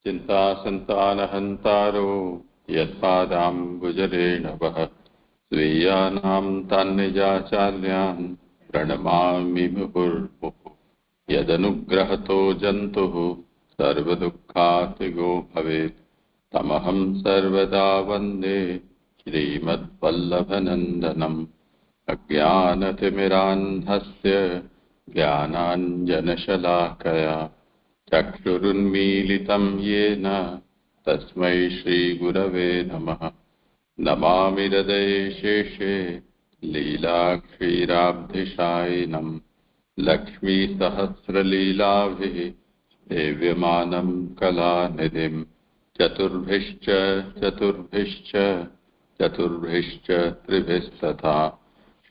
चिन्तासन्तानहन्तारो यत्पादाम्बुजरेणवः स्वीयानां तान्निजाचार्यान् प्रणमामि मुहुर्मुहुः। यदनुग्रहतो जन्तुः सर्वदुःखातिगो भवेत् तमहं सर्वदा वन्दे श्रीमद्वल्लभनन्दनम्। अज्ञानतिमिरान्धस्य ज्ञानाञ्जनशलाकया चक्षुरुन्मीलितं येन तस्मै श्रीगुरवे नमः। नमामि हृदये शेषे लीलाक्षीराब्धिशायिनं लक्ष्मीसहस्रलीलाभिः सेव्यमानं कलानिधिं चतुर्भिश्च त्रिभिस्तथा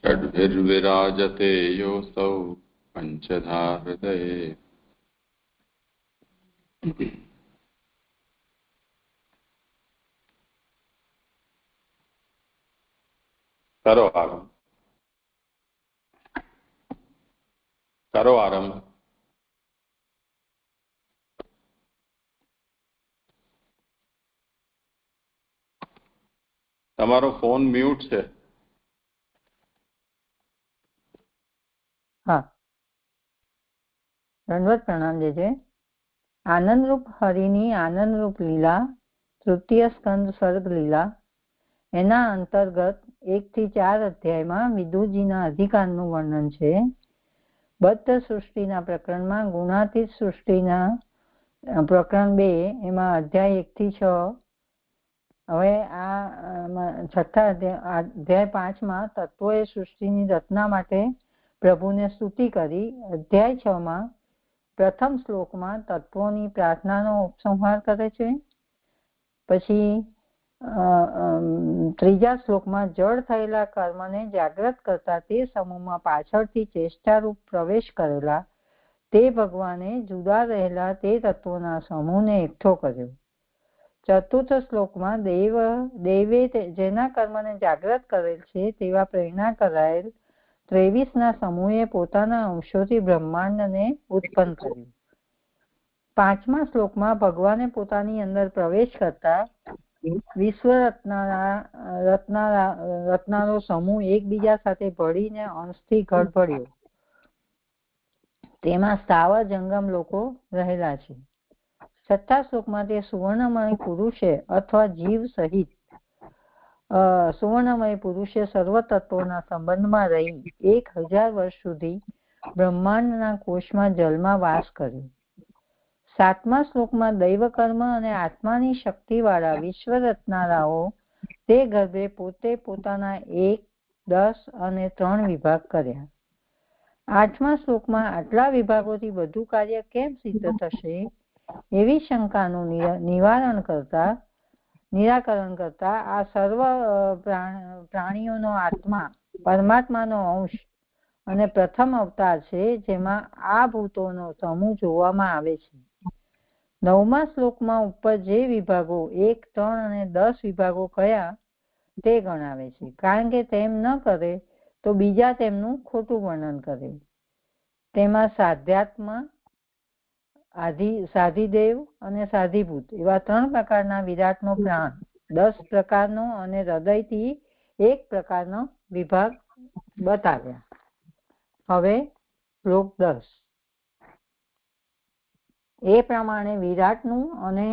षड्भिर्विराजते योऽसौ पञ्चधा हृदये। करो आरंभ। તમારો ફોન મ્યુટ છે. હા, દંડવત પ્રણામ દેજે. આનંદરૂપ હરિની આનંદરૂપ લીલા, તૃતીય સ્કંદ સર્ગ લીલા, એના અંતર્ગત 1 થી 4 અધ્યાયમાં વિદુજીના અધિકારનું વર્ણન છે. બદ્ધ સૃષ્ટિના પ્રકરણમાં ગુણાતીત સૃષ્ટિના પ્રકરણ 2 એમાં અધ્યાય 1 થી 6. હવે આ છઠ્ઠા અધ્યાય 5માં તત્વોએ સૃષ્ટિની રચના માટે પ્રભુને સ્તુતિ કરી. અધ્યાય 6માં પ્રથમ શ્લોકમાં તત્વોની પ્રાર્થનાનો ઉપસંહાર કરે છે. પછી ત્રીજા શ્લોકમાં જડ થયેલા કર્મને જાગ્રત કરતા તે સમૂહમાં પાછળથી ચેષ્ટારૂપ પ્રવેશ કરેલા તે ભગવાને જુદા રહેલા તે તત્વોના સમૂહને એકઠો કર્યો. ચતુર્થ શ્લોકમાં દેવે જેના કર્મને જાગ્રત કરેલ છે તેવા પ્રેરણા કરાયેલ 23ના સમૂહે પોતાના અંશોથી બ્રહ્માંડને ઉત્પન્ન કર્યું. 5મા શ્લોકમાં ભગવાને પોતાની અંદર પ્રવેશ કરતા વિશ્વ રત્નારો સમૂહ એકબીજા સાથે ભળીને અંશથી ઘટ ભળ્યો. તેમાં સ્થાવર જંગમ લોકો રહેલા છે. 6થા શ્લોકમાં તે સુવર્ણમય પુરુષે અથવા જીવ સહિત સુવર્ણમય પુરુષે સર્વ તત્વોના સંબંધમાં રહી 1000 વર્ષ સુધી બ્રહ્માંડના કોષમાં જલમાં વાસ કર્યો. 7મા શ્લોકમાં દૈવ કર્મ અને આત્માની શક્તિવાળા વિશ્વ રચનારાઓ તે ગર્ભે પોતે પોતાના 1, 10 અને 3 વિભાગ કર્યા. 8મા શ્લોકમાં આટલા વિભાગોથી બધું કાર્ય કેમ સિદ્ધ થશે એવી શંકાનું નિરાકરણ કરતા આ સર્વ પ્રાણીઓનો આત્મા પરમાત્માનો અંશ અને પ્રથમ અવતાર છે, જેમાં આ ભૂતોનો સમૂહ જોવામાં આવે છે. 9મા શ્લોકમાં ઉપર જે વિભાગો 1, 3 અને 10 વિભાગો કયા તે ગણાવે છે, કારણ કે તેમ ન કરે તો બીજા તેમનું ખોટું વર્ણન કરે. તેમાં સાધ્યાત્મ, સાધિદેવ અને સાધિભૂત એવા 3 પ્રકારના વિરાટનો પ્રાણ, 10 પ્રકારનો અને હૃદયથી 1 પ્રકારનો વિભાગ બતાવ્યા. હવે શ્લોક 10 એ પ્રમાણે વિરાટનું અને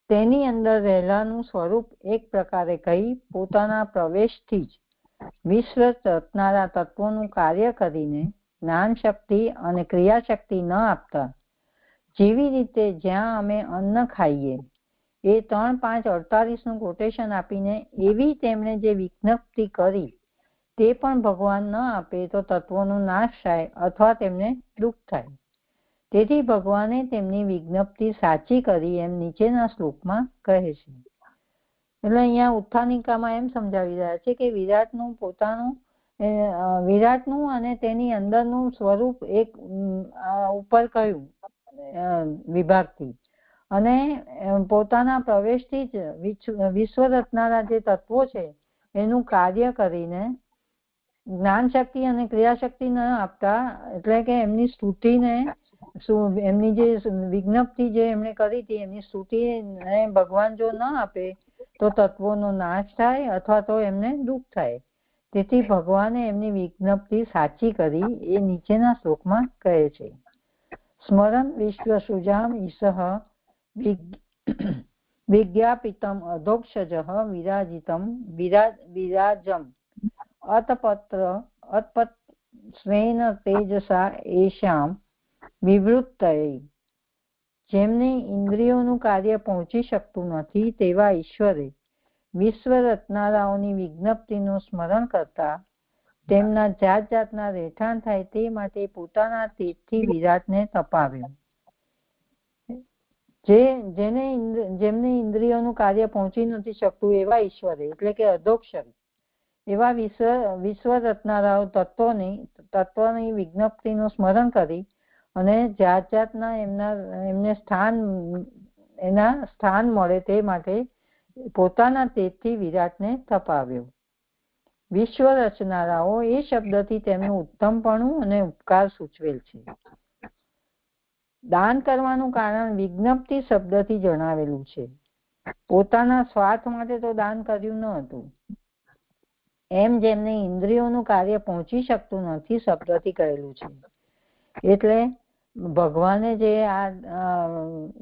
તેની અંદર રહેલાનું સ્વરૂપ એક પ્રકારે કહી પોતાના પ્રવેશથી જ વિશ્વ રચનારા તત્વોનું કાર્ય કરીને જ્ઞાન શક્તિ અને ક્રિયાશક્તિ ન આપતા, જેવી રીતે જ્યાં અમે અન્ન ખાઈએ એ 3, 5, 48નું કોટેશન આપીને એવી તેમણે જે વિજ્ઞપ્તિ કરી તે પણ ભગવાન ન આપે તો તત્વોનો નાશ થાય અથવા તેમને દુઃખ થાય. તેથી ભગવાને તેમની વિજ્ઞપ્તિ સાચી કરી એમ નીચેના શ્લોકમાં કહે છે. એટલે અહીંયા ઉત્થાનિકામાં એમ સમજાવી રહ્યા છે કે વિરાટનું અને તેની અંદરનું સ્વરૂપ એક ઉપર કહ્યું વિભાગથી, અને પોતાના પ્રવેશથી જ વિશ્વ રચનારા જે તત્વો છે એનું કાર્ય કરીને જ્ઞાન શક્તિ અને ક્રિયાશક્તિ ન આપતા, એટલે કે એમની સ્તુતિને શું એમની જે વિજ્ઞપ્તિ જે એમણે કરી હતી એમની સ્તુતિ ભગવાન જો ન આપે તો તત્વોનો નાશ થાય અથવા તો એમને દુઃખ થાય. તેથી ભગવાને એમની વિજ્ઞપ્તિ સાચી કરી એ નીચેના શ્લોકમાં કહે છે. સ્મરણ વિશ્વ સુજામ ઈશ વિજ્ઞાપિતમ અધોક્ષજ વિરાજિતમ વિરાજમ અતપત્ર સ્વેન તેજસા એશામ વિવૃત્તયૈ. જેમને ઇન્દ્રિયોનું કાર્ય પહોંચી શકતું નથી તેવા ઈશ્વરે વિશ્વ રચનારાઓની વિજ્ઞપ્તિનું સ્મરણ કરતા તેમના જાત જાતના રહેઠાણ થાય તે માટે પોતાના તેજથી વિરાટને તપાવ્યો. જેમને ઇન્દ્રિયોનું કાર્ય પહોંચી નથી શકતું એવા ઈશ્વરે એટલે કે અધોક્ષર એવા વિશ્વ રચનારાઓ તત્વની વિજ્ઞપ્તિનું સ્મરણ કરી અને જાત જાતના એમને સ્થાન મળે તે માટે પોતાના તેજથી વિરાટને તપાવ્યો. વિશ્વ રચનારાઓ એ શબ્દથી તેમનું ઉત્તમપણું અને ઉપકાર સૂચવેલ છે. દાન કરવાનું કારણ વિજ્ઞપ્તિ શબ્દથી જણાવેલું છે. પોતાના સ્વાર્થ માટે તો દાન કર્યું ન હતું. એમ જેમને ઇન્દ્રિયોનું કાર્ય પહોંચી શકતું નથી શબ્દથી કહેલું છે. એટલે ભગવાને જે આ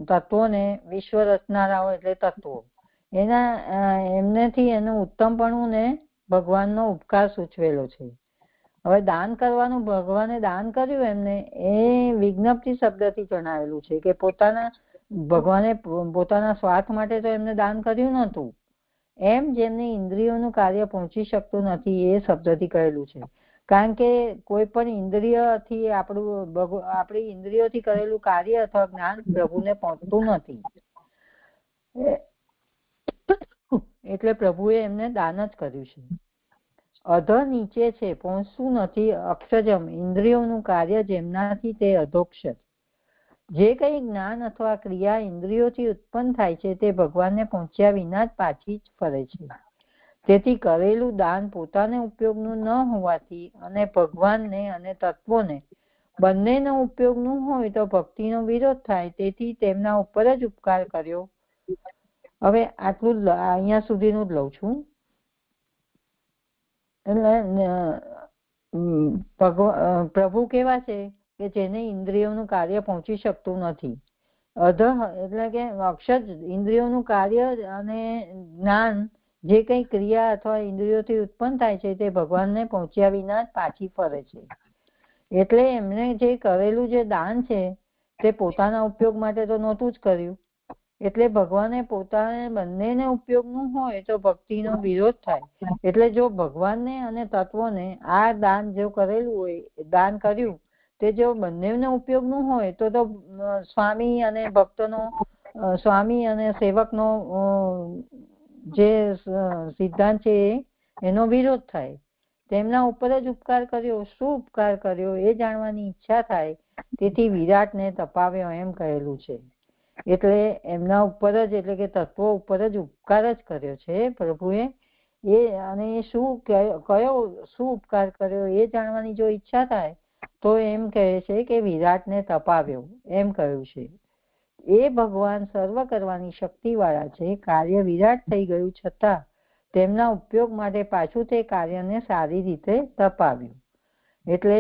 તત્વોને વિશ્વ રચનારાઓ એટલે તત્વો એમનેથી એનું ઉત્તમપણું ને ભગવાનનો ઉપકાર સૂચવેલો છે. હવે દાન કરવાનું ભગવાને દાન કર્યું એમને એ વિજ્ઞપ્તિ શબ્દથી જણાવેલું છે કે ભગવાને પોતાના સ્વાર્થ માટે તો એમને દાન કર્યું નતું. એમ જેમને ઇન્દ્રિયોનું કાર્ય પહોંચી શકતું નથી એ શબ્દથી કહેલું છે. કારણ કે કોઈ પણ ઇન્દ્રિયથી આપણી ઇન્દ્રિયોથી કરેલું કાર્ય અથવા જ્ઞાન પ્રભુને પહોંચતું નથી. એટલે પ્રભુએ એમને દાન જ કર્યું છે. અધ નીચે છે પહોંચતું નથી અક્ષજમ ઇન્દ્રિયોનું કાર્ય જેમનાથી તે અધોક્ષર. જે કઈ જ્ઞાન અથવા ક્રિયા ઇન્દ્રિયોથી ઉત્પન્ન થાય છે તે ભગવાનને પહોંચ્યા વિના જ પાછી જ ફરે છે. તેથી કરેલું દાન પોતાને ઉપયોગનું ન હોવાથી અને ભગવાનને અને તત્વોને બંનેનો ઉપયોગનું હોય તો ભક્તિનો વિરોધ થાય. તેથી તેમના ઉપર જ ઉપકાર કર્યો. હવે આટલું અહીંયા સુધીનું જ લઉં છું. એટલે પ્રભુ કેવા છે કે જેને ઇન્દ્રિયોનું કાર્ય પહોંચી શકતું નથી. અધઃ એટલે કે અક્ષર ઇન્દ્રિયોનું કાર્ય અને જ્ઞાન જે કઈ ક્રિયા અથવા ઇન્દ્રિયોથી ઉત્પન્ન થાય છે તે ભગવાનને પહોંચ્યા વિના જ પાછી ફરે છે. એટલે એમને જે કરેલું જે દાન છે તે પોતાના ઉપયોગ માટે તો નહોતું જ કર્યું. એટલે ભગવાને પોતાને બંનેને ઉપયોગનું હોય તો ભક્તિનો વિરોધ થાય. એટલે જો ભગવાનને અને તત્વોને આ દાન જો કરેલું હોય દાન કર્યું તે જો બંનેને ઉપયોગનું હોય તો સ્વામી અને ભક્તનો સ્વામી અને સેવકનો જે સિદ્ધાંત છે એનો વિરોધ થાય. તેમના ઉપર જ ઉપકાર કર્યો. શું ઉપકાર કર્યો એ જાણવાની ઈચ્છા થાય. તેથી વિરાટને તપાવ્યો એમ કહેલું છે. એટલે એમના ઉપર જ એટલે કે તત્વો ઉપર જ ઉપકાર જ કર્યો છે પ્રભુએ. અને એ શું ઉપકાર કર્યો એ જાણવાની જો ઈચ્છા થાય તો એમ કહે છે કે વિરાટને તપાવ્યો એમ કહ્યું છે. એ ભગવાન સર્વ કરવાની શક્તિ વાળા છે. કાર્ય વિરાટ થઈ ગયું છતાં તેમના ઉપયોગ માટે પાછું તે કાર્યને સારી રીતે તપાવ્યું. એટલે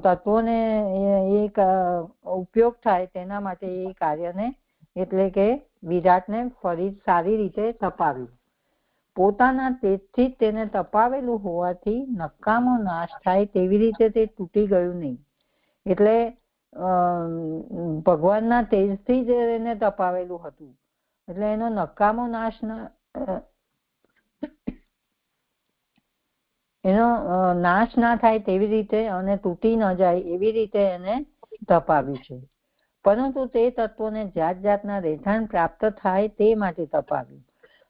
તત્વોને એક ઉપયોગ થાય તેના માટે એ કાર્યને એટલે કે વિરાટને ફરી સારી રીતે તપાવ્યું. પોતાના તેજથી જ તેને તપાવેલું હોવાથી નકામો નાશ થાય તેવી રીતે તે તૂટી ગયું નહીં. એટલે ભગવાનના તેજથી જ એને તપાવેલું હતું. એટલે એનો નકામો નાશ ના થાય તેવી રીતે અને તૂટી ન જાય એવી રીતે એને તપાવ્યું છે. પરંતુ તે તત્વોને જાત જાતના રહેઠાણ પ્રાપ્ત થાય તે માટે તપાવ્યું.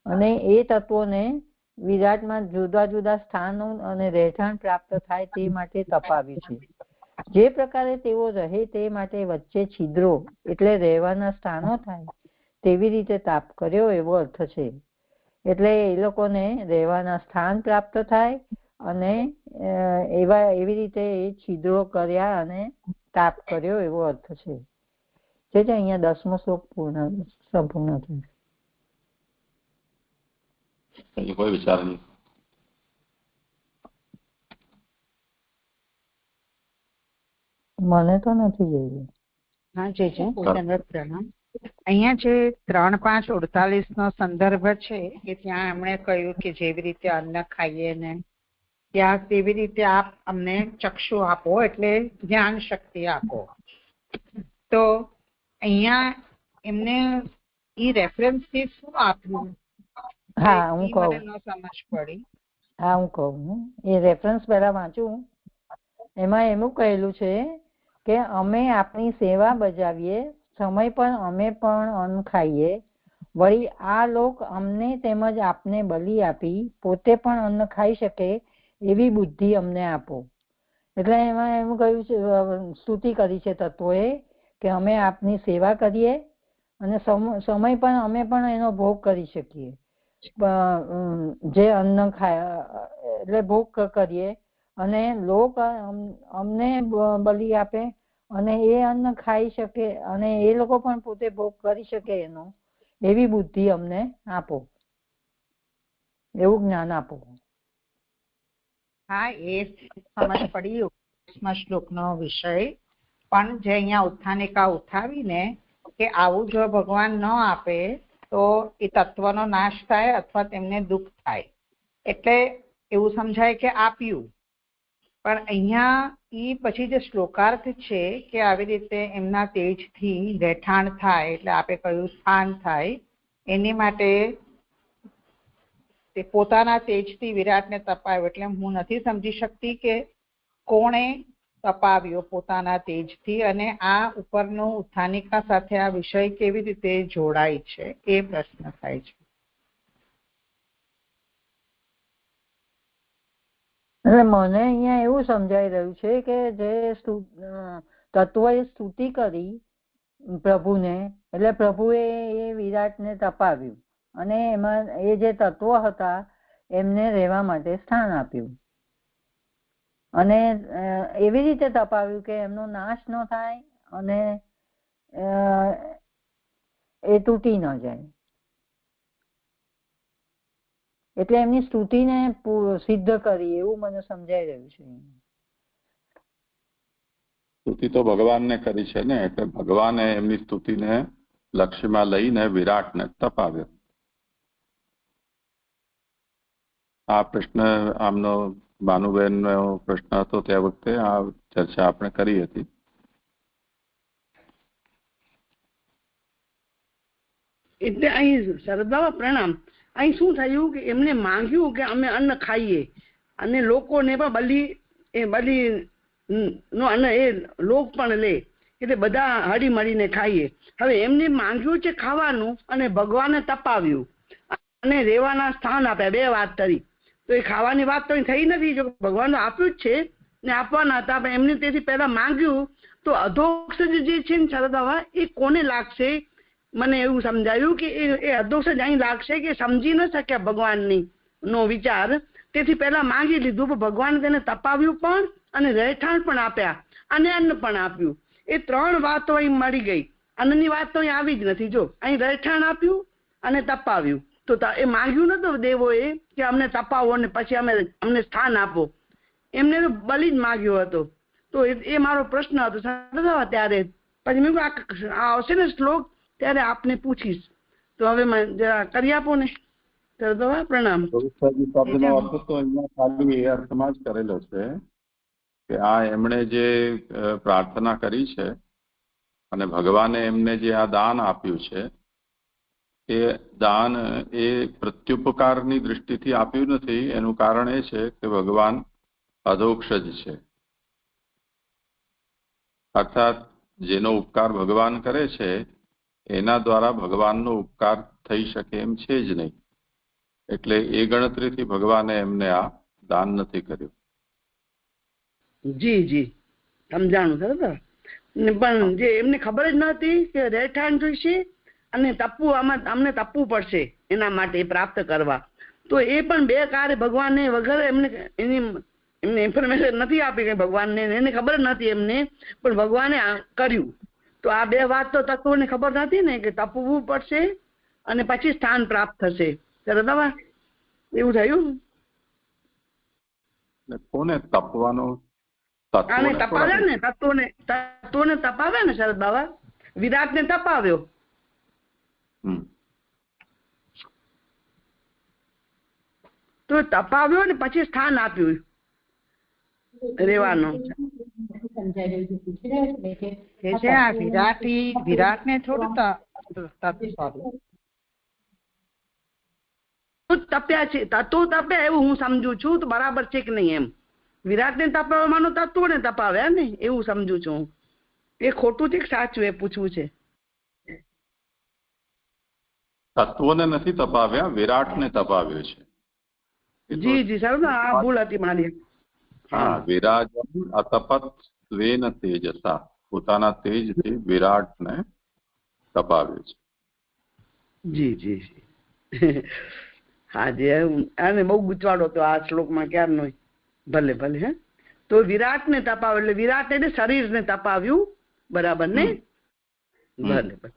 અને એ તત્વોને વિરાટમાં જુદા જુદા સ્થાનો અને રહેઠાણ પ્રાપ્ત થાય તે માટે તપાવ્યું છે. જે પ્રકારે તેઓ રહે તે માટે વચ્ચે છિદ્રો એટલે રહેવાના સ્થાનો થાય તેવી રીતે તાપ કર્યો એવો અર્થ છે. એટલે એ લોકોને રહેવાના સ્થાન પ્રાપ્ત થાય અને એવી રીતે એ છિદ્રો કર્યા અને તાપ કર્યો એવો અર્થ છે. જે અહીંયા 10મો શ્લોક સંપૂર્ણ થયો. કોઈ વિચાર નહીં. મને તો નથી જોયું. હા જે પ્રણામ. અહીંયા જે 3:5:48 નો સંદર્ભ છે કે ત્યાં એમણે કહ્યું કે જેવી રીતે અન્ન ખાઈએ ને ત્યાં તેવી રીતે આપ અમને ચક્ષુ આપો એટલે જ્ઞાન શક્તિ આપો. તો અહીંયા એમને ઈ રેફરન્સ થી શું આપ્યું? હા હું કહું. સમજ પડી. હા હું કહું. એ રેફરન્સ પહેલા વાંચું. એમાં એવું કહેલું છે કે અમે આપની સેવા બજાવીએ, સમય પર અમે પણ અન્ન ખાઈએ, વળી આ લોક અમને તેમજ આપને બલિ આપી પોતે પણ અન્ન ખાઈ શકે એવી બુદ્ધિ અમને આપો. એટલે એમાં એવું કહ્યું છે, સ્તુતિ કરી છે તત્વોએ કે અમે આપની સેવા કરીએ અને સમય પણ અમે પણ એનો ભોગ કરી શકીએ. જે અન્ન ખાય એટલે ભોગ કરીએ અને લોક અમને બલિ આપે અને એ અન્ન ખાઈ શકે અને એ લોકો પણ પોતે ભોગ કરી શકે એનો, એવી બુદ્ધિ અમને આપો, એવું જ્ઞાન આપો. હા એ સમજ પડી શ્લોક નો વિષય. પણ જે અહીંયા ઉત્થાનિકા ઉઠાવીને કે આવું જો ભગવાન ન આપે તો એ તત્વનો નાશ થાય અથવા તેમને દુઃખ થાય, એટલે એવું સમજાય કે આપ્યું. પણ અહીંયા ઈ પછી જે શ્લોકાર્થ છે કે આવી રીતે એમના તેજથી રહેઠાણ થાય, એટલે આપે કહ્યું સ્થાન થાય, એની માટે તે પોતાના તેજથી વિરાટને તપાવ્યો. એટલે હું નથી સમજી શકતી કે કોણે તપાવ્યો પોતાના તેજથી અને આ ઉપરનો ઉત્થાનિકા સાથે આ વિષય કેવી રીતે જોડાય છે એ પ્રશ્ન થાય છે. એટલે મને અહીંયા એવું સમજાઈ રહ્યું છે કે જે તત્વએ સ્તુતિ કરી પ્રભુને, એટલે પ્રભુએ એ વિરાટને તપાવ્યું અને એમાં એ જે તત્વો હતા એમને રહેવા માટે સ્થાન આપ્યું અને એવી રીતે તપાવ્યું કે એમનો નાશ ન થાય અને એ તૂટી ન જાય. એટલે એમની સ્તુતિને સિદ્ધ કરી એવું મને સમજાઈ રહ્યું છે. સ્તુતિ તો ભગવાનને કરી છે ને, એટલે ભગવાને એમની સ્તુતિને લક્ષ્યમાં લઈને વિરાટને તપાવ્યો. આ પ્રશ્ન આમનો ભાનુબેનનો પ્રશ્ન હતો તે વખતે આ ચર્ચા આપણે કરી હતી. એટલે અહીં સરદાવા પ્રણામ. અહીં શું થયું કે એમને માંગ્યું કે અમે અન્ન ખાઈએ અને લોકોને પણ બલિ નો અન્ન એ લોક પણ લે, એટલે બધા હળી મળીને ખાઈએ. હવે એમને માંગ્યું છે ખાવાનું અને ભગવાને તપાવ્યું અને રહેવાના સ્થાન આપ્યા. બે વાત કરી તો એ ખાવાની વાત તો થઈ નથી, જો ભગવાન આપ્યું જ છે ને આપવાના હતા, પણ એમને તેથી પહેલા માંગ્યું તો અધોક્ષજ જે છે ને સરદાવા એ કોને લાગશે? મને એવું સમજાયું કે એ અધોક્ષજ અહીં લાગશે કે સમજી ન શક્યા ભગવાનની નો વિચાર, તેથી પહેલા માંગી લીધું, પણ ભગવાને તેને તપાવ્યું પણ અને રહેઠાણ પણ આપ્યા અને અન્ન પણ આપ્યું. એ ત્રણ વાતો અહીં મળી ગઈ. અન્નની વાત તો અહીં આવી જ નથી. જો અહીં રહેઠાણ આપ્યું અને તપાવ્યું, તો એ માંગ્યું નતું દેવોએ કે અમને તપાવો અને પછી અમને સ્થાન આપો, એમને તો બલિ જ માગ્યો હતો. તો એ મારો પ્રશ્ન હતો ત્યારે. પછી મેં આ આવશે ને શ્લોક ત્યારે આપને પૂછીશ, તો હવે જરા કરી આપો ને. પ્રણામ. શબ્દનો અર્થ તો અહીંયા ખાલી એ અર્થમાં જ કરેલો છે કે આ એમણે જે પ્રાર્થના કરી છે અને ભગવાને એમને જે આ દાન આપ્યું છે એ દાન એ પ્રત્યુપકારની દૃષ્ટિથી આપ્યું નથી. એનું કારણ એ છે કે ભગવાન અધોક્ષજ છે, અર્થાત જેનો ઉપકાર ભગવાન કરે છે એના દ્વારા ભગવાનનો ઉપકાર થઈ શકે એમ છે જ નહીં. એટલે એ ગણતરીથી ભગવાને એમને આ દાન નથી કર્યું. જી જી સમજાણું સર. પણ જે એમને ખબર જ નહોતી કે રહેઠાણ જોઈશે અને અમને તપવું પડશે એના માટે પ્રાપ્ત કરવા, તો એ પણ બે કાર્ય ભગવાને વગર એમને એની એમને ઇન્ફોર્મેશન નથી આપી કે ભગવાનને, એને ખબર જ નથી એમને, પણ ભગવાને કર્યું. તો આ બે વાત તો તત્વોને ખબર નથી ને કે તપવું પડશે અને પછી સ્થાન પ્રાપ્ત થશે. બરાબર એવું થયું. કોને તપવાનું? આને તપાવ્યા ને, તત્વોને તપાવ્યા ને શરદ બાબા. વિરાટને તપાવ્યો, તો તપાવ્યો ને પછી સ્થાન આપ્યું રેવાનું. વિરાટને થોડું તપ્યા છે, તત્વો તપ્યા એવું હું સમજુ છું. તો બરાબર છે કે નહીં એમ? વિરાટને તપાવવાનું તત્વોને તપાવ્યા ને એવું સમજુ છું. એ ખોટું છે કે સાચું એ પૂછવું છે. તત્વોને નથી તપાવ્યા, વિરાટને તપાવ્યો છે. જી જી સર, આ ભૂલ હતી મારી. હા, વિરાજમ અતપત સ્વેન તેજસા, પોતાના તેજથી વિરાટને તપાવ્યો છે. જી જી જી. હા જે આને બહુ ગૂંચવાડો હતો આ શ્લોકમાં ક્યારનો. ભલે ભલે. હે તો વિરાટને તપાવ્યો એટલે વિરાટ એટલે શરીરને તપાવ્યું. બરાબર ને? ભલે ભલે.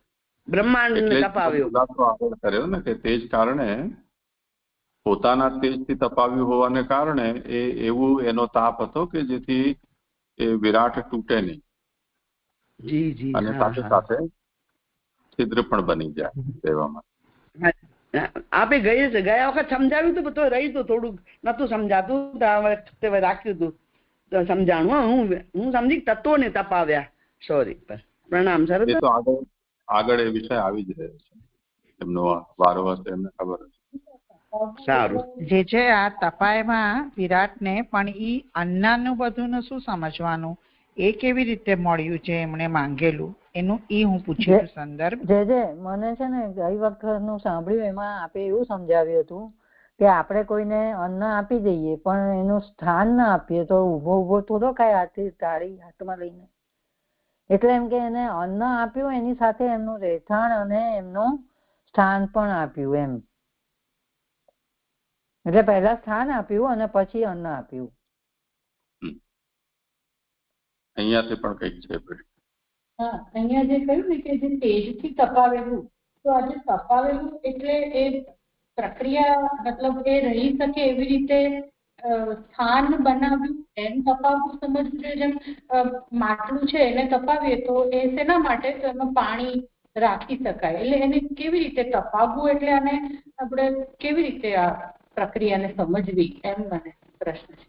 બ્રહ્માંડને તપાવ્યો. આગળ કર્યો ને કે તેજ કારણે, પોતાના તેજથી તપાવ્યું હોવાને કારણે એ એવું એનો તાપ હતો કે જેથી એ વિરાટ તૂટે નહીં. જી જી. અને સાથે સાથે છિદ્ર પણ બની જાય કહેવામાં. આપે ગયા વખત સમજાવ્યું હતું તો રહી તો થોડુંક નતું સમજાતું, રાખ્યું હતું સમજાણું. હું સમજી તત્વોને તપાવ્યા. સોરી. પ્રણામ સર. એ તો આગળ એ વિષય આવી જ રહ્યો છે, એમનો વારો હશે, એમને ખબર હશે. સારું. જે છે આ તપાયમાં વિરાટને, પણ ઈ અન્નાનું બધું શું સમજવાનું, એ કેવી રીતે મળ્યું છે એમણે માંગેલું, એનું ઈ હું પૂછ્યું સંદર્ભ. જે મને છે ને ગઈ વખતનું સાંભળ્યું, એમાં આપે એવું સમજાવ્યું હતું કે આપણે કોઈને અન્ન આપી દઈએ પણ એનું સ્થાન ના આપીએ તો ઉભો થોડો ખાય તાળી હાથમાં લઈને. એટલે એમ કે એને અન્ન આપ્યું, એની સાથે એમનું રહેઠાણ અને એમનું સ્થાન પણ આપ્યું એમ. એટલે પહેલા સ્થાન આપ્યું અને પછી અન્ન આપ્યું. અહીંયાથી પણ કઈક છે. હા, અહીંયા જે કહ્યું ને કે જે તેજથી તપાવેલું, તો આજે તપાવેલું એટલે એ પ્રક્રિયા, મતલબ એ રહી શકે એવી રીતે સ્થાન બનાવ્યું એમ તપાવવું સમજવું જોઈએ. જેમ માટલું છે એને તપાવીએ તો એ શેના માટે, તો એમાં પાણી રાખી શકાય. એટલે એને કેવી રીતે તપાવવું, એટલે આને આપણે કેવી રીતે આ પ્રક્રિયાને સમજવી, એમ મને પ્રશ્ન છે.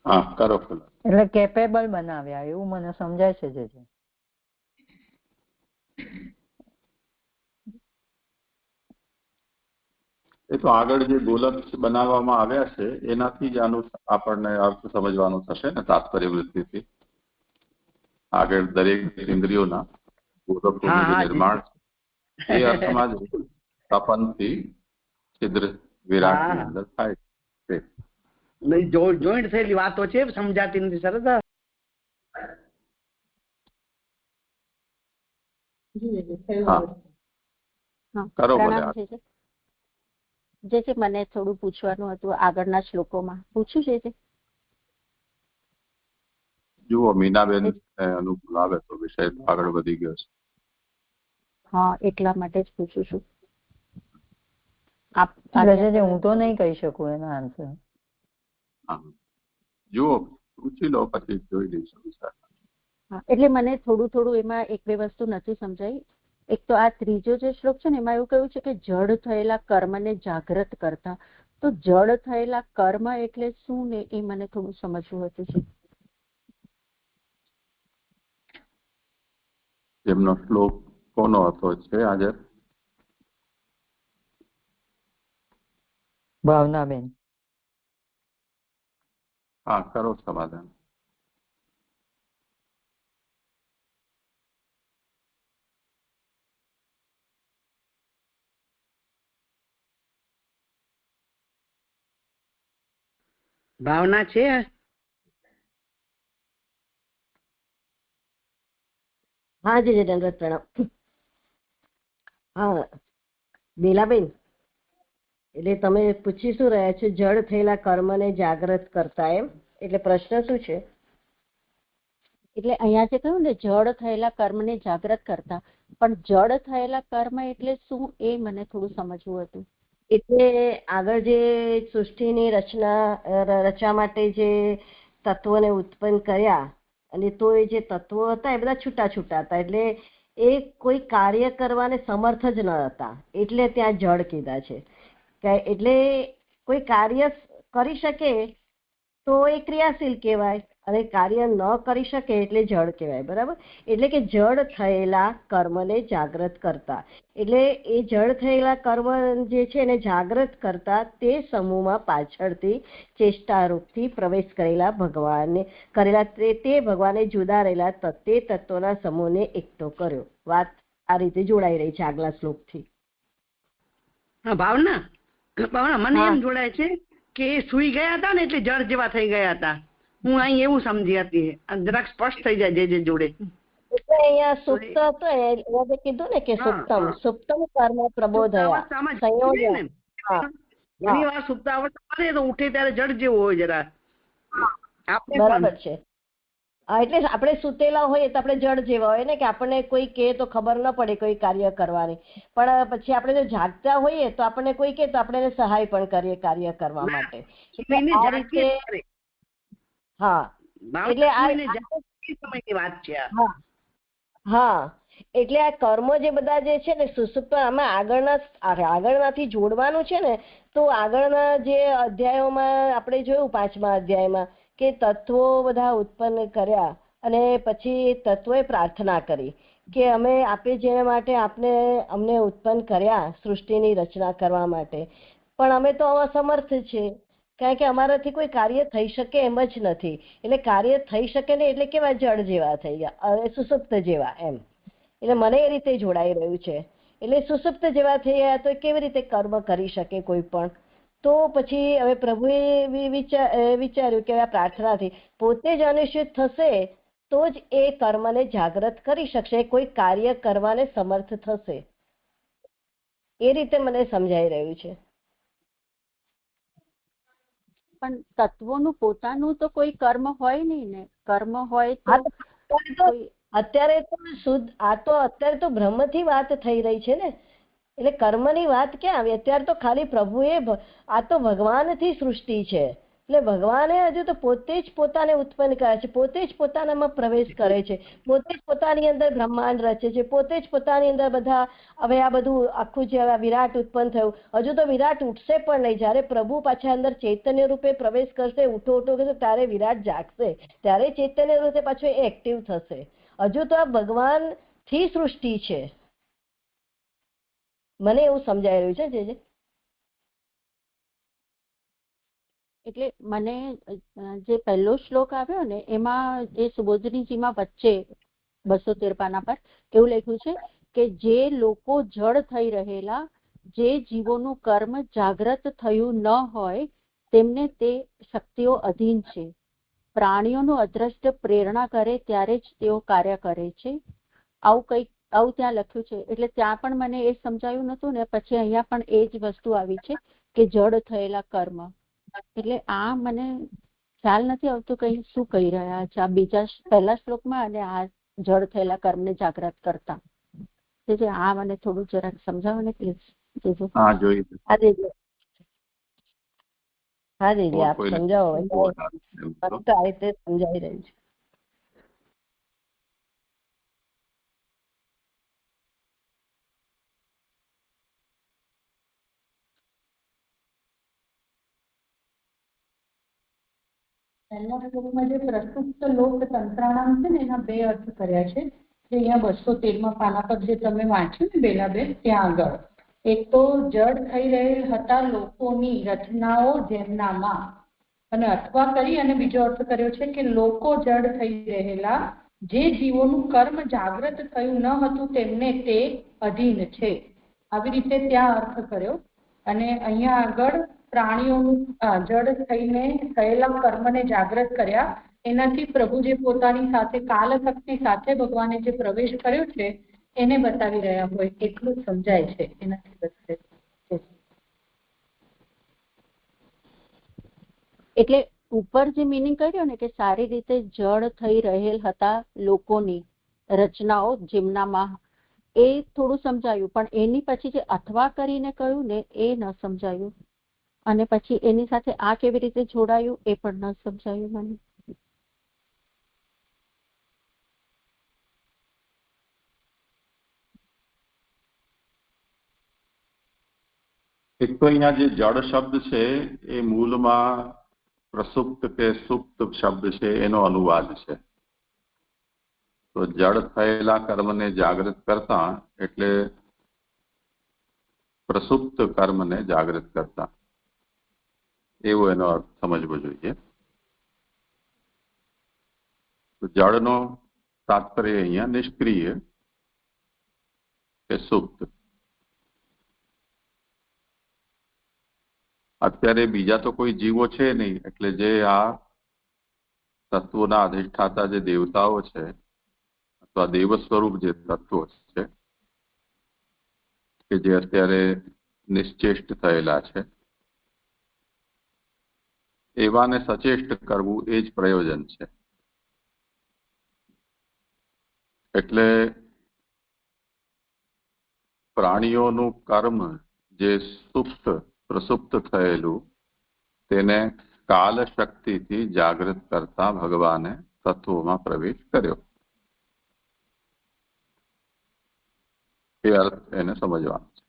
હા, કરો. એટલે કેપેબલ બનાવ્યા એવું મને સમજાય છે. જે એ તો આગળ જે ગોલક બનાવવામાં આવ્યા છે એનાથી જ આનું આપણને અર્થ સમજવાનું થશે ને, તાત્પર્ય વૃત્તિથી. આગળ દરેક ઇન્દ્રિયોના ગોલકોનું જે નિર્માણ છે એ અર્થમાં જ તપનથી છિદ્ર વિરાટની અંદર થાય છે. જોઈન્ટ થયેલી વાતો છે, સમજાતી નથી. સરસ. જે છે મને થોડું પૂછવાનું હતું, આગળના શ્લોકોમાં પૂછ્યું છે. જુઓ, મીનાબેન અનુકૂળ આવે તો વિષય આગળ વધી ગયો છે. હા, એટલા માટે જ પૂછું છું. હું તો નહીં કહી શકું એનો આન્સર. જુઓ, પૂછી લો પછી જોઈ લઈશું. એટલે મને થોડું એમાં એક બે વસ્તુ નથી સમજાઈ. એક તો આ ત્રીજો જે શ્લોક છે ને, એમાં એવું કહ્યું છે કે જડ થયેલા કર્મને જાગૃત કરતા. તો જડ થયેલા કર્મ એટલે શું ને એ મને થોડું સમજવું હતું છે. એમનો શ્લોક કોનો હતો છે આજે? ભાવનાબેન. હા, કરો સમાધાન. ભાવના છે. હા જી, દંડવત પ્રણામ. હા બેલાબેન, એટલે તમે પૂછી શું રહ્યા છો? જડ થયેલા કર્મને જાગૃત કરતા, એમ એટલે પ્રશ્ન શું છે? એટલે અહીંયા જે કહ્યું ને જડ થયેલા કર્મને જાગ્રત કરતા, પણ જડ થયેલા કર્મ એટલે શું એ મને થોડું સમજવું હતું. એટલે આગળ જે સૃષ્ટિની રચવા માટે જે તત્વોને ઉત્પન્ન કર્યા, અને તો એ જે તત્વો હતા એ બધા છૂટા છૂટા હતા, એટલે એ કોઈ કાર્ય કરવાને સમર્થ જ ન હતા, એટલે ત્યાં જડ કીધા છે. એટલે કોઈ કાર્ય કરી શકે તો એ ક્રિયાશીલ કહેવાય, અને કાર્ય ન કરી શકે એટલે જડ કહેવાય. બરાબર? એટલે કે જડ થયેલા કર્મને જાગ્રત કરતા, એટલે એ જડ થયેલા કર્મ જે છે એને જાગ્રત કરતા તે સમૂહમાં પાછળથી ચેષ્ટારૂપથી પ્રવેશ કરેલા ભગવાને કરેલા તે ભગવાને જુદા રહેલા તે તત્વોના સમૂહને એકઠો કર્યો. વાત આ રીતે જોડાઈ રહી છે આગલા શ્લોકથી. ભાવના મને એમ જોડાય છે કે એ સુઈ ગયા હતા ને એટલે જળ જેવા થઈ ગયા હતા. હું અહીં એવું સમજી હતી, જરાક સ્પષ્ટ થઈ જાય જે જોડે. એટલે અહીંયા સુપ્ત હતો, એને કીધું ને કે સુપ્તમ કર્મ પ્રબોધયા સંયોજન. ઘણી વાર સુપ્તાવસ્થા તો ઉઠે ત્યારે જળ જેવું હોય જરા. બરાબર છે. એટલે આપણે સુતેલા હોઈએ તો આપણે જળ જેવા હોય ને, કે આપણને કોઈ કહે તો ખબર ન પડે કોઈ કાર્ય કરવાની, પણ પછી આપણે જો જાગતા હોઈએ તો આપણને કોઈ કહે તો આપણે એને સહાય પણ કરીએ કાર્ય કરવા માટે. આ રીતે હા, એટલે સમયની વાત છે. હા, એટલે આ કર્મો જે બધા જે છે ને સુસુપ્ત, આમાં આગળનાથી જોડવાનું છે ને, તો આગળના જે અધ્યાયોમાં આપણે જોયું 5મા અધ્યાયમાં કે તત્વો બધા ઉત્પન્ન કર્યા, અને પછી તત્વોએ પ્રાર્થના કરી કે અમે આપે જેના માટે અમને ઉત્પન્ન કર્યા સૃષ્ટિની રચના કરવા માટે, પણ અમે તો અસમર્થ છે, કારણ કે અમારાથી કોઈ કાર્ય થઈ શકે એમ જ નથી. એટલે કાર્ય થઈ શકે ને એટલે કેવા જળ જેવા થઈ ગયા, સુસુપ્ત જેવા એમ. એટલે મને એ રીતે જોડાઈ રહ્યું છે. એટલે સુસુપ્ત જેવા થઈ ગયા તો કેવી રીતે કર્મ કરી શકે કોઈ પણ? તો પછી હવે પ્રભુએ વિચાર્યું કે આ પ્રાર્થનાથી પોતે જ અનિશ્ચિત થશે તો જ એ કર્મને જાગ્રત કરી શકશે, કોઈ કાર્ય કરવાને સમર્થ થશે. એ રીતે મને સમજાઈ રહ્યું છે. પણ તત્વોનું પોતાનું તો કોઈ કર્મ હોય નહીં ને. કર્મ હોય તો અત્યારે તો શુદ્ધ, અત્યારે તો બ્રહ્મથી વાત થઈ રહી છે ને, એટલે કર્મની વાત ક્યાં આવી? અત્યારે તો ખાલી પ્રભુએ, આ તો ભગવાનથી સૃષ્ટિ છે, એટલે ભગવાને હજુ તો પોતે જ પોતાને ઉત્પન્ન કરે છે, પોતે જ પોતાનામાં પ્રવેશ કરે છે, પોતે જ પોતાની અંદર બ્રહ્માંડ રચે છે, પોતે જ પોતાની અંદર બધા. હવે આ બધું આખું જે વિરાટ ઉત્પન્ન થયું, હજુ તો વિરાટ ઉઠશે પણ નહીં. જ્યારે પ્રભુ પાછા અંદર ચૈતન્ય રૂપે પ્રવેશ કરશે, ઉઠો કરશે, ત્યારે વિરાટ જાગશે, ત્યારે ચૈતન્ય રૂપે પાછું એ એક્ટિવ થશે. હજુ તો આ ભગવાન થી સૃષ્ટિ છે. મને એવું સમજાઈ રહ્યું છે જે એટલે મને જે પહેલો શ્લોક આવ્યો ને એમાં એ સુબોધનીજીમાં વચ્ચે 213 પાના પર એવું લખ્યું છે કે જે લોકો જડ થઈ રહેલા, જે જીવોનું કર્મ જાગ્રત થયું ન હોય તેમને તે શક્તિઓ અધીન છે. પ્રાણીઓનું અદ્રષ્ટ પ્રેરણા કરે ત્યારે જ તેઓ કાર્ય કરે છે. આવું ત્યાં લખ્યું છે. એટલે ત્યાં પણ મને એ સમજાયું નતું ને, પછી અહીંયા પણ એ જ વસ્તુ આવી છે કે જડ થયેલા કર્મ. એટલે આ મને ખ્યાલ નથી આવતું કઈ શું કહી રહ્યા છે આ બીજા પહેલા શ્લોકમાં અને આ જડ થયેલા કર્મને જાગ્રત કરતા. આ મને થોડું જરાક સમજાવો ને પ્લીઝ. હા જોઈએ. હા દીદી, આપ સમજાવો. આ રીતે સમજાઈ રહ્યું છે. પહેલા શ્લોકમાં જે પ્રસુપ્ત લોક તંત્રાણામ છે ને એના 2 અર્થ કર્યા છે, જે અહીંયા 213માં પાના પર જે તમે વાંચ્યું ને બેલાબેન ત્યાં આગળ. એક તો જડ થઈ રહેલ હતા લોકોની રચનાઓ જેમનામાં, અને અથવા કરી અને બીજો અર્થ કર્યો છે કે લોકો જડ થઈ રહેલા જે જીવોનું કર્મ જાગ્રત થયું ન હતું તેમને તે અધીન છે. આવી રીતે ત્યાં અર્થ કર્યો. અને અહીંયા આગળ પ્રાણીઓનું જડ થઈને થયેલા કર્મને જાગ્રત કર્યા, એનાથી પ્રભુ જે પોતાની સાથે કાલ શક્તિ સાથે ભગવાને જે પ્રવેશ કર્યો છે એને બતાવી રહ્યા હોય એટલું સમજાય છે. એનાથી એટલે ઉપર જે મિનિંગ કર્યો ને કે સારી રીતે જડ થઈ રહેલ હતા લોકોની રચનાઓ જેમનામાં, એ થોડું સમજાયું, પણ એની પછી જે અથવા કરીને કહ્યું ને એ ન સમજાયું, અને પછી એની સાથે આ કેવી રીતે જોડાયું એ પણ ન સમજાયું મને. એક તો અહીંયા જે જડ શબ્દ છે એ મૂળમાં પ્રસુપ્ત કે સુપ્ત શબ્દ છે એનો અનુવાદ છે. તો જડ થયેલા કર્મને જાગૃત કરતા એટલે પ્રસુપ્ત કર્મને જાગૃત કરતા, એવો એનો અર્થ સમજવો જોઈએ. તો જડનો તાત્પર્ય અહીંયા નિષ્ક્રિય કે સુપ્ત. અત્યારે બીજા તો કોઈ જીવો છે નહીં, એટલે જે આ તત્વોના અધિષ્ઠાતા જે દેવતાઓ છે અથવા દેવ સ્વરૂપ જે તત્વો છે કે જે અત્યારે નિશ્ચેષ્ટ થયેલા છે, એવાને સચેષ્ટ કરવું એ જ પ્રયોજન છે. એટલે પ્રાણીઓનું કર્મ જે સુપ્ત પ્રસુપ્ત થયેલું તેને કાલ શક્તિથી જાગૃત કરતા ભગવાને તત્વોમાં પ્રવેશ કર્યો, એ અર્થ એને સમજવાનો છે.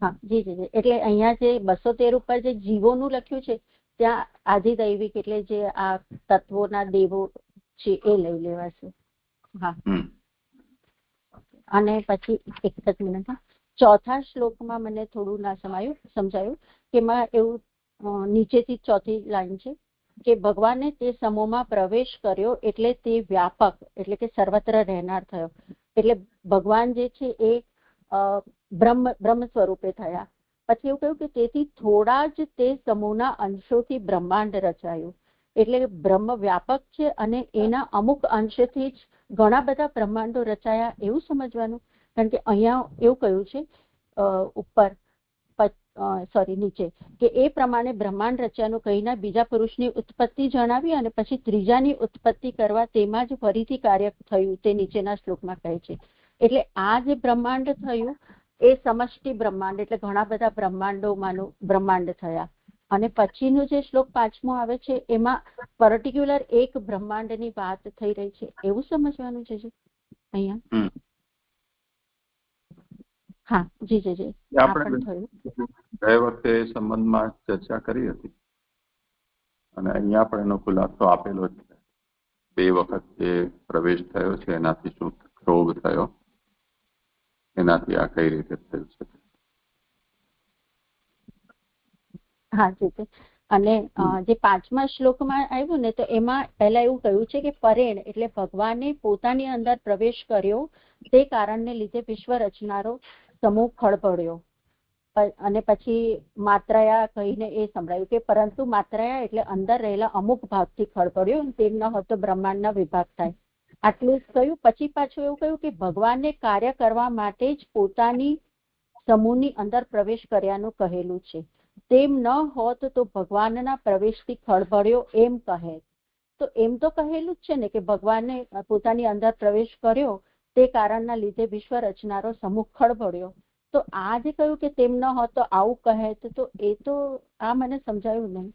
હા જી જી. એટલે અહીંયા જે 213 ઉપર જે જીવોનું લખ્યું છે ત્યાં આધિદૈવિક એટલે જે આ તત્વોના દેવો છે એ લઈ લેવાશે. હા. અને પછી એક જ મિનિટ, ચોથા શ્લોકમાં મને થોડું ના સમજાયું કે એમાં એવું નીચેથી ચોથી લાઈન છે કે ભગવાને તે સમૂહમાં પ્રવેશ કર્યો એટલે તે વ્યાપક એટલે કે સર્વત્ર રહેનાર થયો. એટલે ભગવાન જે છે એ બ્રહ્મ સ્વરૂપે થયા. પછી એવું કહ્યું કે તેથી થોડા જ તે સમૂહના અંશોથી બ્રહ્માંડ રચાયું. એટલે બ્રહ્મ વ્યાપક છે અને એના અમુક અંશથી જ ઘણા બધા બ્રહ્માંડો રચાયા, એવું સમજવાનું. કારણ કે અહીંયા એવું કહ્યું છે ઉપર નીચે કે એ પ્રમાણે બ્રહ્માંડ રચ્યાનું કહીને બીજા પુરુષની ઉત્પત્તિ જણાવી અને પછી ત્રીજાની ઉત્પત્તિ કરવા તેમાં જ ફરીથી કાર્ય થયું, તે નીચેના શ્લોકમાં કહે છે. એટલે આ જે બ્રહ્માંડ થયું એ સમષ્ટિ બ્રહ્માંડ એટલે ઘણા બધા બ્રહ્માંડોમાંનું બ્રહ્માંડ થયા. અને પછીનો જે શ્લોક 5મો આવે છે એમાં પર્ટિક્યુલર એક બ્રહ્માંડની વાત થઈ રહી છે, એવું સમજવાનું છે અહીંયા. હા જી જી જી. આપણે ગયા વખતે સંબંધમાં ચર્ચા કરી હતી અને અહીંયા પણ એનો ખુલાસો આપેલો છે. 2 વખત જે પ્રવેશ થયો છે એનાથી શું રોગ થયો, એનાથી આ કઈ રીતે થયું છે. હા જી. અને જે 5મા શ્લોકમાં આવ્યું ને તો એમાં પહેલા એવું કહ્યું છે કે પરેણ એટલે ભગવાને પોતાની અંદર પ્રવેશ કર્યો તે કારણને લીધે વિશ્વ રચનારો સમૂહ ખળભળ્યો. અને પછી માત્રયા કહીને એ સંભળાયું કે પરંતુ માત્રયા એટલે અંદર રહેલા અમુક ભાગથી ખળભળ્યો, તેમ ન હોય તો બ્રહ્માંડના વિભાગ થાય. આટલું જ કહ્યું. પછી પાછું એવું કહ્યું કે ભગવાનને કાર્ય કરવા માટે જ પોતાની સમૂહની અંદર પ્રવેશ કર્યાનું કહેલું છે. તેમ ન હોત તો ભગવાનના પ્રવેશથી ખળભળ્યો એમ કહે. તો એમ તો કહેલું જ છે ને કે ભગવાને પોતાની અંદર પ્રવેશ કર્યો તે કારણના લીધે વિશ્વ રચનારો સમૂહ ખળભળ્યો. તો આ જે કહ્યું કે તેમ ન હોત તો આવું કહે તો એ તો આ મને સમજાયું નહીં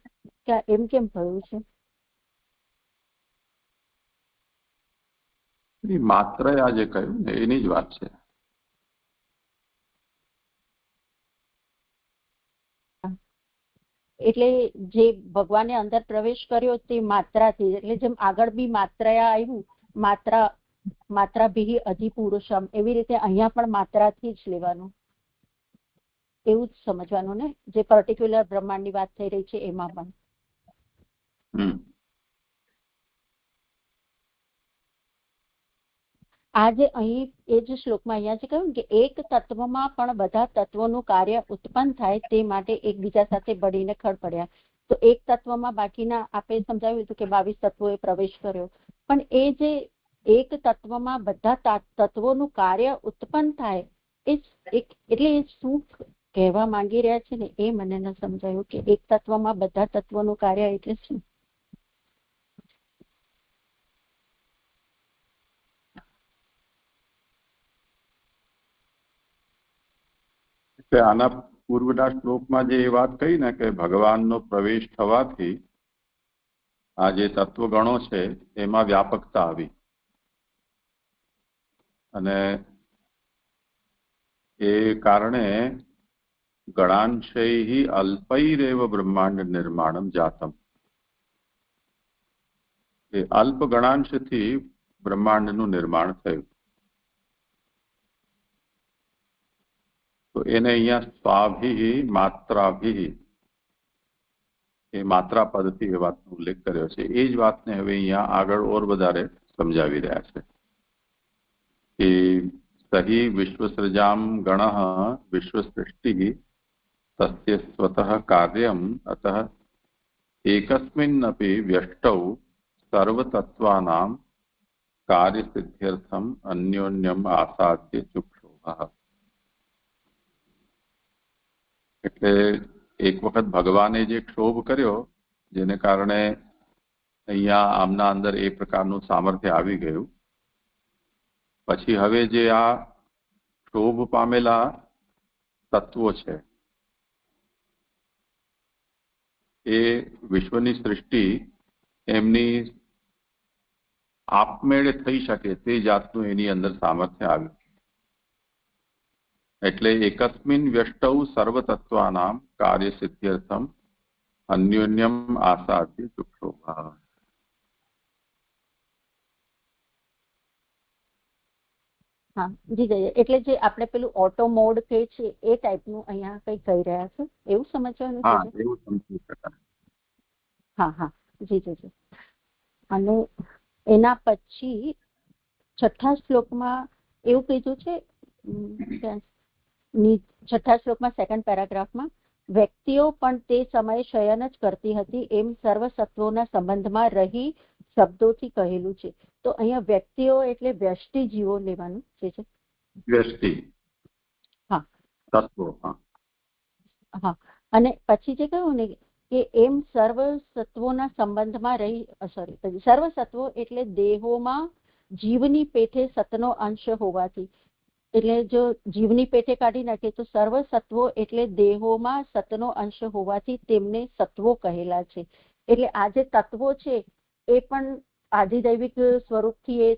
કે એમ કેમ થયું છે. માત્ર આ જે કહ્યું ને એની જ વાત છે. એટલે જે ભગવાને અંદર પ્રવેશ કર્યો તે માત્રાથી, એટલે જેમ આગળ બી માત્રયા આવ્યું માત્રા ભી અધિપુરુષમ, એવી રીતે અહીંયા પણ માત્રાથી જ લેવાનું, એવું જ સમજવાનું ને. જે પર્ટિક્યુલર બ્રહ્માંડની વાત થઈ રહી છે એમાં પણ આ જે અહીં એ જ શ્લોકમાં અહીંયા છે કહ્યું કે એક તત્વમાં પણ બધા તત્વોનું કાર્ય ઉત્પન્ન થાય તે માટે એકબીજા સાથે ભળીને ખળભળ્યા. તો એક તત્વમાં બાકીના આપે સમજાવ્યું હતું કે 22 તત્વોએ પ્રવેશ કર્યો, પણ એ જે એક તત્વમાં બધા તત્વોનું કાર્ય ઉત્પન્ન થાય એ એટલે એ શું કહેવા માંગી રહ્યા છે ને એ મને ન સમજાયું કે એક તત્વમાં બધા તત્વોનું કાર્ય એટલે શું? આના પૂર્વના શ્લોકમાં જે એ વાત કહી ને કે ભગવાનનો પ્રવેશ થવાથી આ જે તત્વગણો છે એમાં વ્યાપકતા આવી અને એ કારણે ગણાંશૈ અલ્પૈરેવ બ્રહ્માંડ નિર્માણમ જાતમ. એ અલ્પ ગણાંશથી બ્રહ્માંડનું નિર્માણ થયું. તો એને અહીંયા સ્વાભિ માત્રાભિ એ માત્રા પદથી એ વાતનો ઉલ્લેખ કર્યો છે. એ જ વાતને હવે અહીંયા આગળ ઓર વધારે સમજાવી રહ્યા છે કે સહી વિશ્વસૃજામ ગણઃ વિશ્વસૃષ્ટિ તસ્ય સ્વતઃ કાર્યમ અતઃ એકસ્મિન્નપી વ્યષ્ટૌ સર્વતત્વાનાં કાર્યસિદ્ધ્યર્થમ અન્યોન્યમ આસાદ્ય ચુક્ષોભઃ. એટલે એક વખત ભગવાને જે ક્ષોભ કર્યો જેને કારણે અહીંયા આમના અંદર એ પ્રકારનું સામર્થ્ય આવી ગયું. પછી હવે જે આ ક્ષોભ પામેલા તત્વો છે એ વિશ્વની સૃષ્ટિ એમની આપમેળે થઈ શકે તે જાતનું એની અંદર સામર્થ્ય આવ્યું. એટલે એકસ્મિન વ્યષ્ટૌ સર્વતત્વાનાં કાર્યસિદ્ધ્યર્થમ અન્યોન્યમ આસાદ્ય ચુક્ષોભઃ. હા જી જઈએ. એટલે જે આપણે પેલું ઓટો મોડ કે છે એ ટાઈપનું અહીંયા કઈ કહી રહ્યા છે એવું સમજવાનું હા, છે? એવું સમજી શકાય. હા હા જી જી. અને એના પછી છઠ્ઠા શ્લોકમાં એવું કીધું છે છઠ્ઠા શ્લોકમાં સેકન્ડ પેરાગ્રાફમાં વ્યક્તિઓ પણ તે સમયે શયન જ કરતી હતી એમ સર્વ સત્વોના સંબંધમાં રહી શબ્દોથી કહેલું છે. તો અહીંયા વ્યક્તિઓ એટલે વ્યષ્ટિ જીવો લેવાનું છે. વ્યષ્ટિ હા તત્વો. હા અને પછી જે કહ્યું ને કે એમ સર્વ સત્વોના સંબંધમાં રહી સર્વ સત્વો એટલે દેહોમાં જીવની પેઠે સતનો અંશ હોવાથી, એટલે જો જીવની પેઠે કાઢી નાખે તો સર્વ સત્વો એટલે દેહોમાં સતનો અંશ હોવાથી તેમને સત્વો કહેલા છે. એટલે આ જે તત્વો છે એ પણ આધિદૈવિક સ્વરૂપથી એ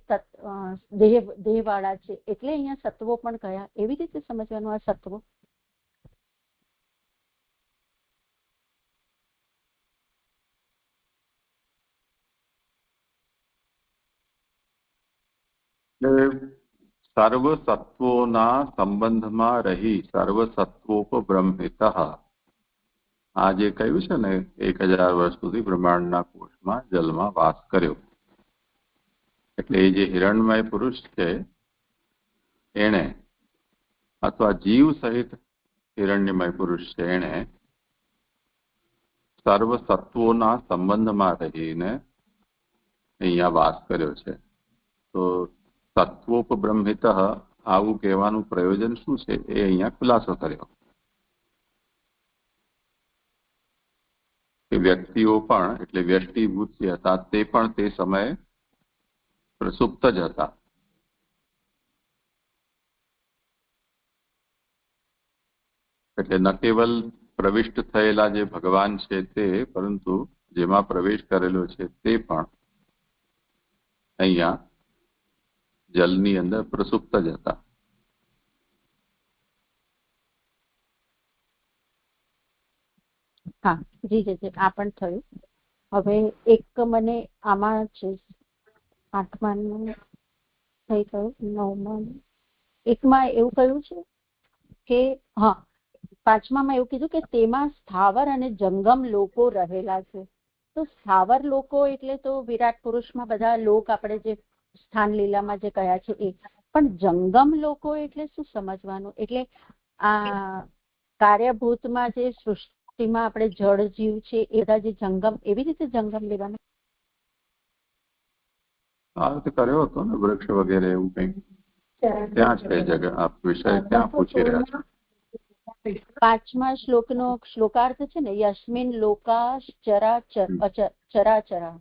દેહવાળા છે એટલે અહીંયા સત્વો પણ કયા, એવી રીતે સમજવાનું આ સત્વો. સર્વ સત્વોના સંબંધમાં રહી સર્વ સત્વોપબ્રહ્મિતઃ. આ જે કહ્યું છે ને 1000 વર્ષ સુધી બ્રહ્માંડના કોષમાં જલમાં વાસ કર્યો. એટલે એ જે હિરણમય પુરુષ છે એણે અથવા જીવ સહિત હિરણ્યમય પુરુષ છે એણે સર્વ સત્વોના સંબંધમાં રહીને અહીંયા વાસ કર્યો છે. તો સત્વોપબ્રહ્મિતઃ આવું કહેવાનું પ્રયોજન શું છે એ અહીંયા ખુલાસો કર્યો કે વ્યક્તિઓ પણ એટલે વ્યષ્ટિભૂત જે હતા તે પણ તે સમયે પ્રસુપ્ત જ હતા. એટલે ન કેવલ પ્રવિષ્ટ થયેલા જે ભગવાન છે તે, પરંતુ જેમાં પ્રવેશ કરેલો છે તે પણ અહીંયા જલની અંદર પ્રસુપ્ત જ હતા. હા જી જી આ પણ થયું. હવે એક મને આમાં છે 8માં થઈ ગયું 9માં એકમાં એવું કહ્યું છે કે હા 5માં એવું કીધું કે તેમાં સ્થાવર અને જંગમ લોકો રહેલા છે. તો સ્થાવર લોકો એટલે તો વિરાટ પુરુષમાં બધા લોક આપણે જે સ્થાન લીલામાં જે કયા છે એ, પણ જંગમ લોકો એટલે શું સમજવાનું? એટલે આ કાર્યભૂતમાં જે સૃષ્ટિમાં આપણે જળ જીવ છે એ બધા જે જંગમ, એવી રીતે જંગમ લેવાનું. આ રીતે કર્યો હતો ને વૃક્ષ વગેરે એવું કંઈક ત્યાં છે જગત. આપ વિષય ત્યાં પૂછી રહ્યા છો. 5મા શ્લોકનો શ્લોકાર્થ છે ને, યસ્મિન લોકા ચરાચરા,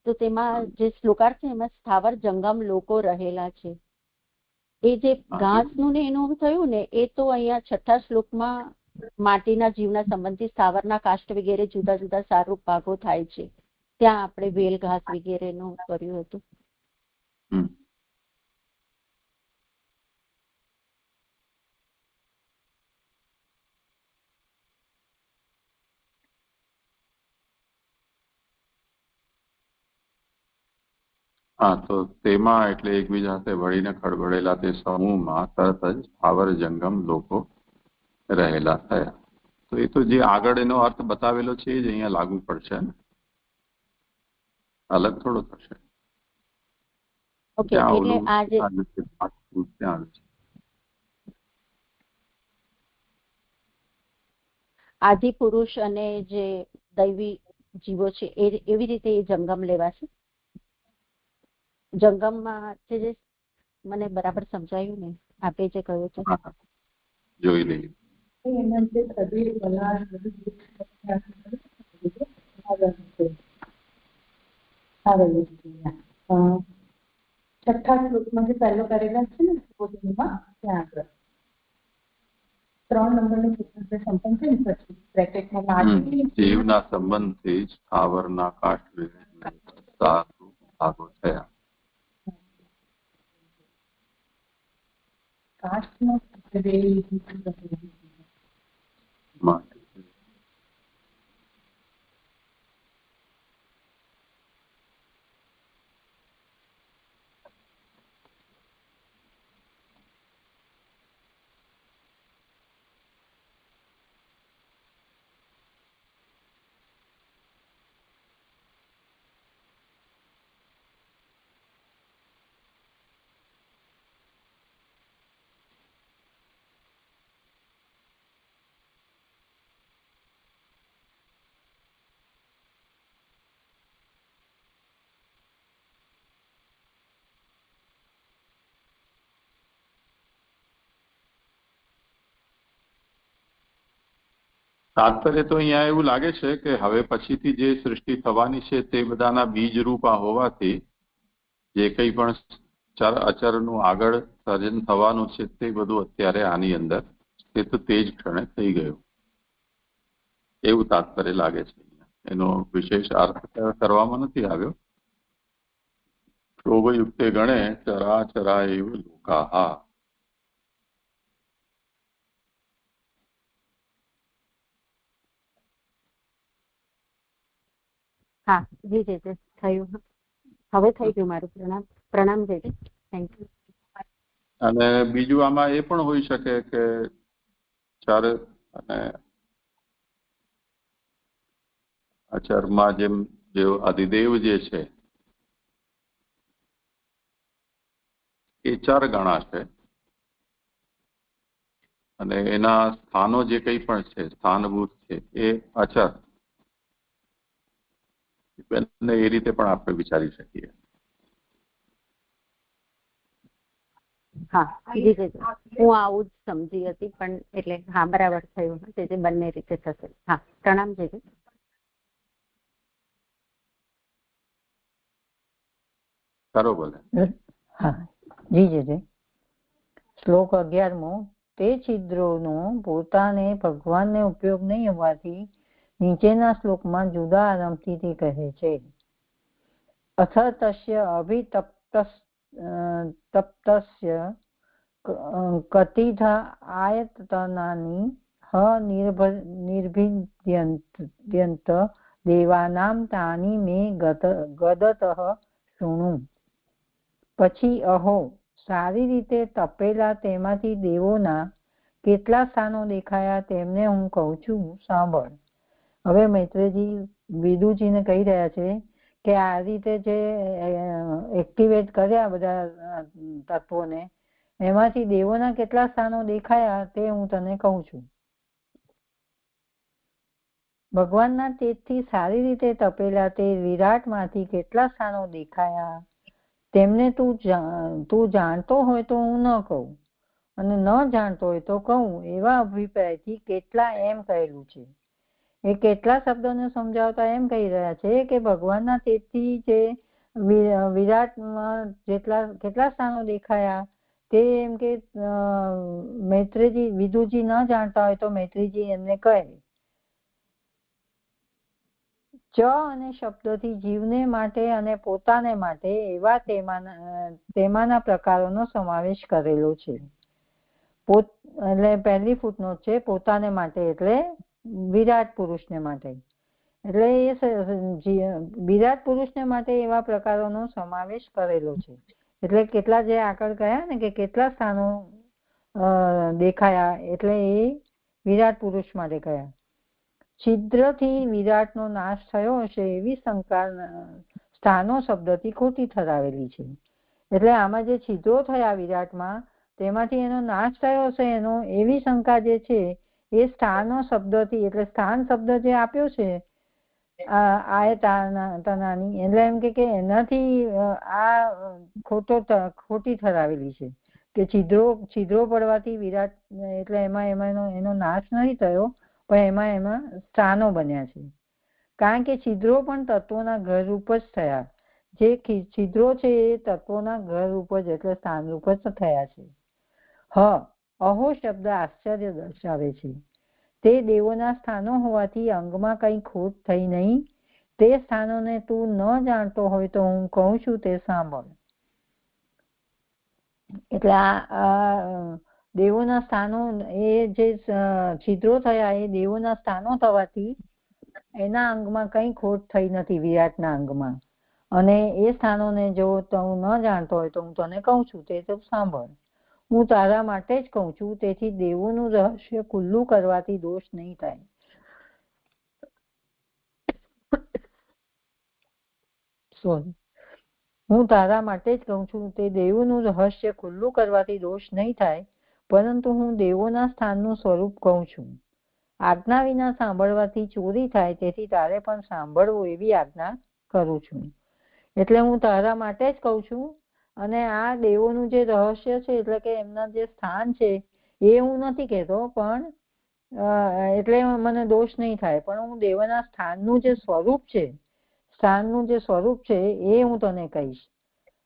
તો તેમાં જે શ્લોકાર્થ છે એમાં સ્થાવર જંગમ લોકો રહેલા છે. એ જે ઘાસનું ને એનું થયું ને, એ તો અહીંયા 6થા શ્લોકમાં માટીના જીવના સંબંધી સ્થાવરના કાષ્ટ વગેરે જુદા જુદા સારૂપ ભાગો થાય છે, ત્યાં આપણે વેલ ઘાસ વગેરેનું કર્યું હતું. હા, તો તેમાં એટલે એકબીજા સાથે વળીને ખડબડેલા તે સમૂહમાં તરત જ સ્થાવર જંગમ લોકો રહેલા થયા. તો એ તો જે આગળ એનો અર્થ બતાવેલો છે એ જ અહીંયા લાગુ પડશે ને, અલગ થોડો થશે. ઓકે, એટલે આ જે આદિ પુરુષ અને જે દૈવી જીવો છે એવી રીતે એ જંગમ લેવાશે. જંગમમાં જે મને બરાબર સમજાયું ને, આપે જે કહ્યું છે જોઈ લઈએ. છઠ્ઠા શ્લોકમાં જે પહેલો કરેલા છે ને, ત્યાં આગળ 3 નંબરની સંપન્ન છે ને, પછી બ્રેકેટમાં જીવના સંબંધથી સ્થાવરના કાષ્ટ ભાગો થયા. તાત્પર્ય તો અહીંયા એવું લાગે છે કે હવે પછીથી જે સૃષ્ટિ થવાની છે તે બધાના બીજ રૂપા હોવાથી જે કંઈ પણ ચર અચરનું આગળ સર્જન થવાનું છે તે બધું અત્યારે આની અંદર તે તો તે જ ક્ષણે થઈ ગયું, એવું તાત્પર્ય લાગે છે. એનો વિશેષ અર્થ કરવામાં નથી આવ્યો. શોભયુક્તે ગણે ચરાચરા એવું લોકા. હા જી જે થયું, હવે થઈ ગયું મારું. પ્રણામ જે થેન્ક યુ. અને બીજું આમાં એ પણ હોઈ શકે કે ચર અને અચરમાં જેમ જે અધિદેવ જે છે એ ચર ગણાશે અને એના સ્થાનો જે કંઈ પણ છે સ્થાનભૂત છે એ અચર. એ રીતે પણ આપણે વિચારી શકીએ. હા જી જી, હું આવું જ સમજી હતી, પણ એટલે હા બરાબર થયું, તે બંને રીતે થશે. હા પ્રણામ જે કરો બોલે. હા જી જી. શ્લોક 11મો. તે છિદ્રોનો પોતાને ભગવાનને ઉપયોગ નહીં હોવાથી નીચેના શ્લોકમાં જુદા આરંભથી તે કહે છે. અથ તસ્ય અભિતપ્તસ્ય કતિધા આયતનાની નિર્ભિદ્યંત દેવાનામ તાની મે ગદતઃ શૃણુ. પછી અહો, સારી રીતે તપેલા તેમાંથી દેવોના કેટલા સ્થાનો દેખાયા તેમને હું કહું છું, સાંભળ. હવે મૈત્રેયજી વિદુજીને કહી રહ્યા છે કે આ રીતે જે એક્ટિવેટ કર્યા બધા તત્વોને, એમાંથી દેવોના કેટલા સ્થાનો દેખાયા તે હું તને કહું છું. ભગવાનના તેજથી સારી રીતે તપેલા તે વિરાટમાંથી કેટલા સ્થાનો દેખાયા તેમને તું જાણતો હોય તો હું ન કહું, અને ન જાણતો હોય તો કહું એવા અભિપ્રાયથી કેટલા એમ કહેલું છે. એ કેટલા શબ્દોને સમજાવતા એમ કહી રહ્યા છે કે ભગવાનના તેજથી જે વિરાટમાં કેટલા સ્થાનો દેખાયા તે એમ કે મૈત્રેયજી વિદુજી ન જાણતા હોય તો મૈત્રેયજી એમને કહે. ચ અને શબ્દથી જીવને માટે અને પોતાને માટે એવા તેમાંના પ્રકારોનો સમાવેશ કરેલો છે. એટલે પહેલી ફૂટનોટ છે પોતાને માટે એટલે વિરાટ પુરુષને માટે. એટલે એ વિરાટ પુરુષને માટે એવા પ્રકારોનો સમાવેશ કરેલો છે. એટલે કેટલા જે આગળ કહ્યા ને કે કેટલા સ્થાનો દેખાયા એટલે એ વિરાટ પુરુષ માટે કહ્યા. છિદ્રથી વિરાટનો નાશ થયો હશે એવી શંકા સ્થાનો શબ્દથી ખોટી ઠરાવેલી છે. એટલે આમાં જે છિદ્રો થયા વિરાટમાં તેમાંથી એનો નાશ થયો હશે એનો એવી શંકા જે છે એ સ્થાનો શબ્દથી એટલે સ્થાન શબ્દ જે આપ્યો છે આયતનાની એટલે એમ કે એનાથી આ ખોટી ઠરાવેલી છે કે છિદ્રો પડવાથી વિરાટ એટલે એમાં એનો નાશ નથી થયો પણ એમાં સ્થાનો બન્યા છે. કારણ કે છિદ્રો પણ તત્વોના ઘર રૂપ જ થયા. જે છિદ્રો છે એ તત્વોના ઘર રૂપ જ એટલે સ્થાન રૂપ જ થયા છે. અહો શબ્દ આશ્ચર્ય દર્શાવે છે. તે દેવોના સ્થાનો હોવાથી અંગમાં કઈ ખોટ થઈ નહીં. તે સ્થાનોને તું ન જાણતો હોય તો હું કહું છું તે સાંભળ. એટલે આ દેવોના સ્થાનો એ જે છિદ્રો થયા એ દેવોના સ્થાનો થવાથી એના અંગમાં કઈ ખોટ થઈ નથી વિરાટના અંગમાં. અને એ સ્થાનોને જો તું ન જાણતો હોય તો હું તને કહું છું તે તો સાંભળ. હું તારા માટે જ કહું છું તેથી દેવોનું રહસ્ય ખુલ્લું કરવાથી દોષ નહીં થાય. હું તારા માટે જ કહું છું તે દેવોનું રહસ્ય ખુલ્લું કરવાથી દોષ નહીં થાય પરંતુ હું દેવોના સ્થાનનું સ્વરૂપ કહું છું. આજ્ઞા વિના સાંભળવાથી ચોરી થાય તેથી તારે પણ સાંભળવું એવી આજ્ઞા કરું છું. એટલે હું તારા માટે જ કહું છું. અને આ દેવોનું જે રહસ્ય છે એટલે કે એમના જે સ્થાન છે એ હું નથી કહેતો પણ એટલે મને દોષ નહીં થાય પણ હું દેવોના સ્થાનનું જે સ્વરૂપ છે સ્થાનનું જે સ્વરૂપ છે એ હું તને કહીશ.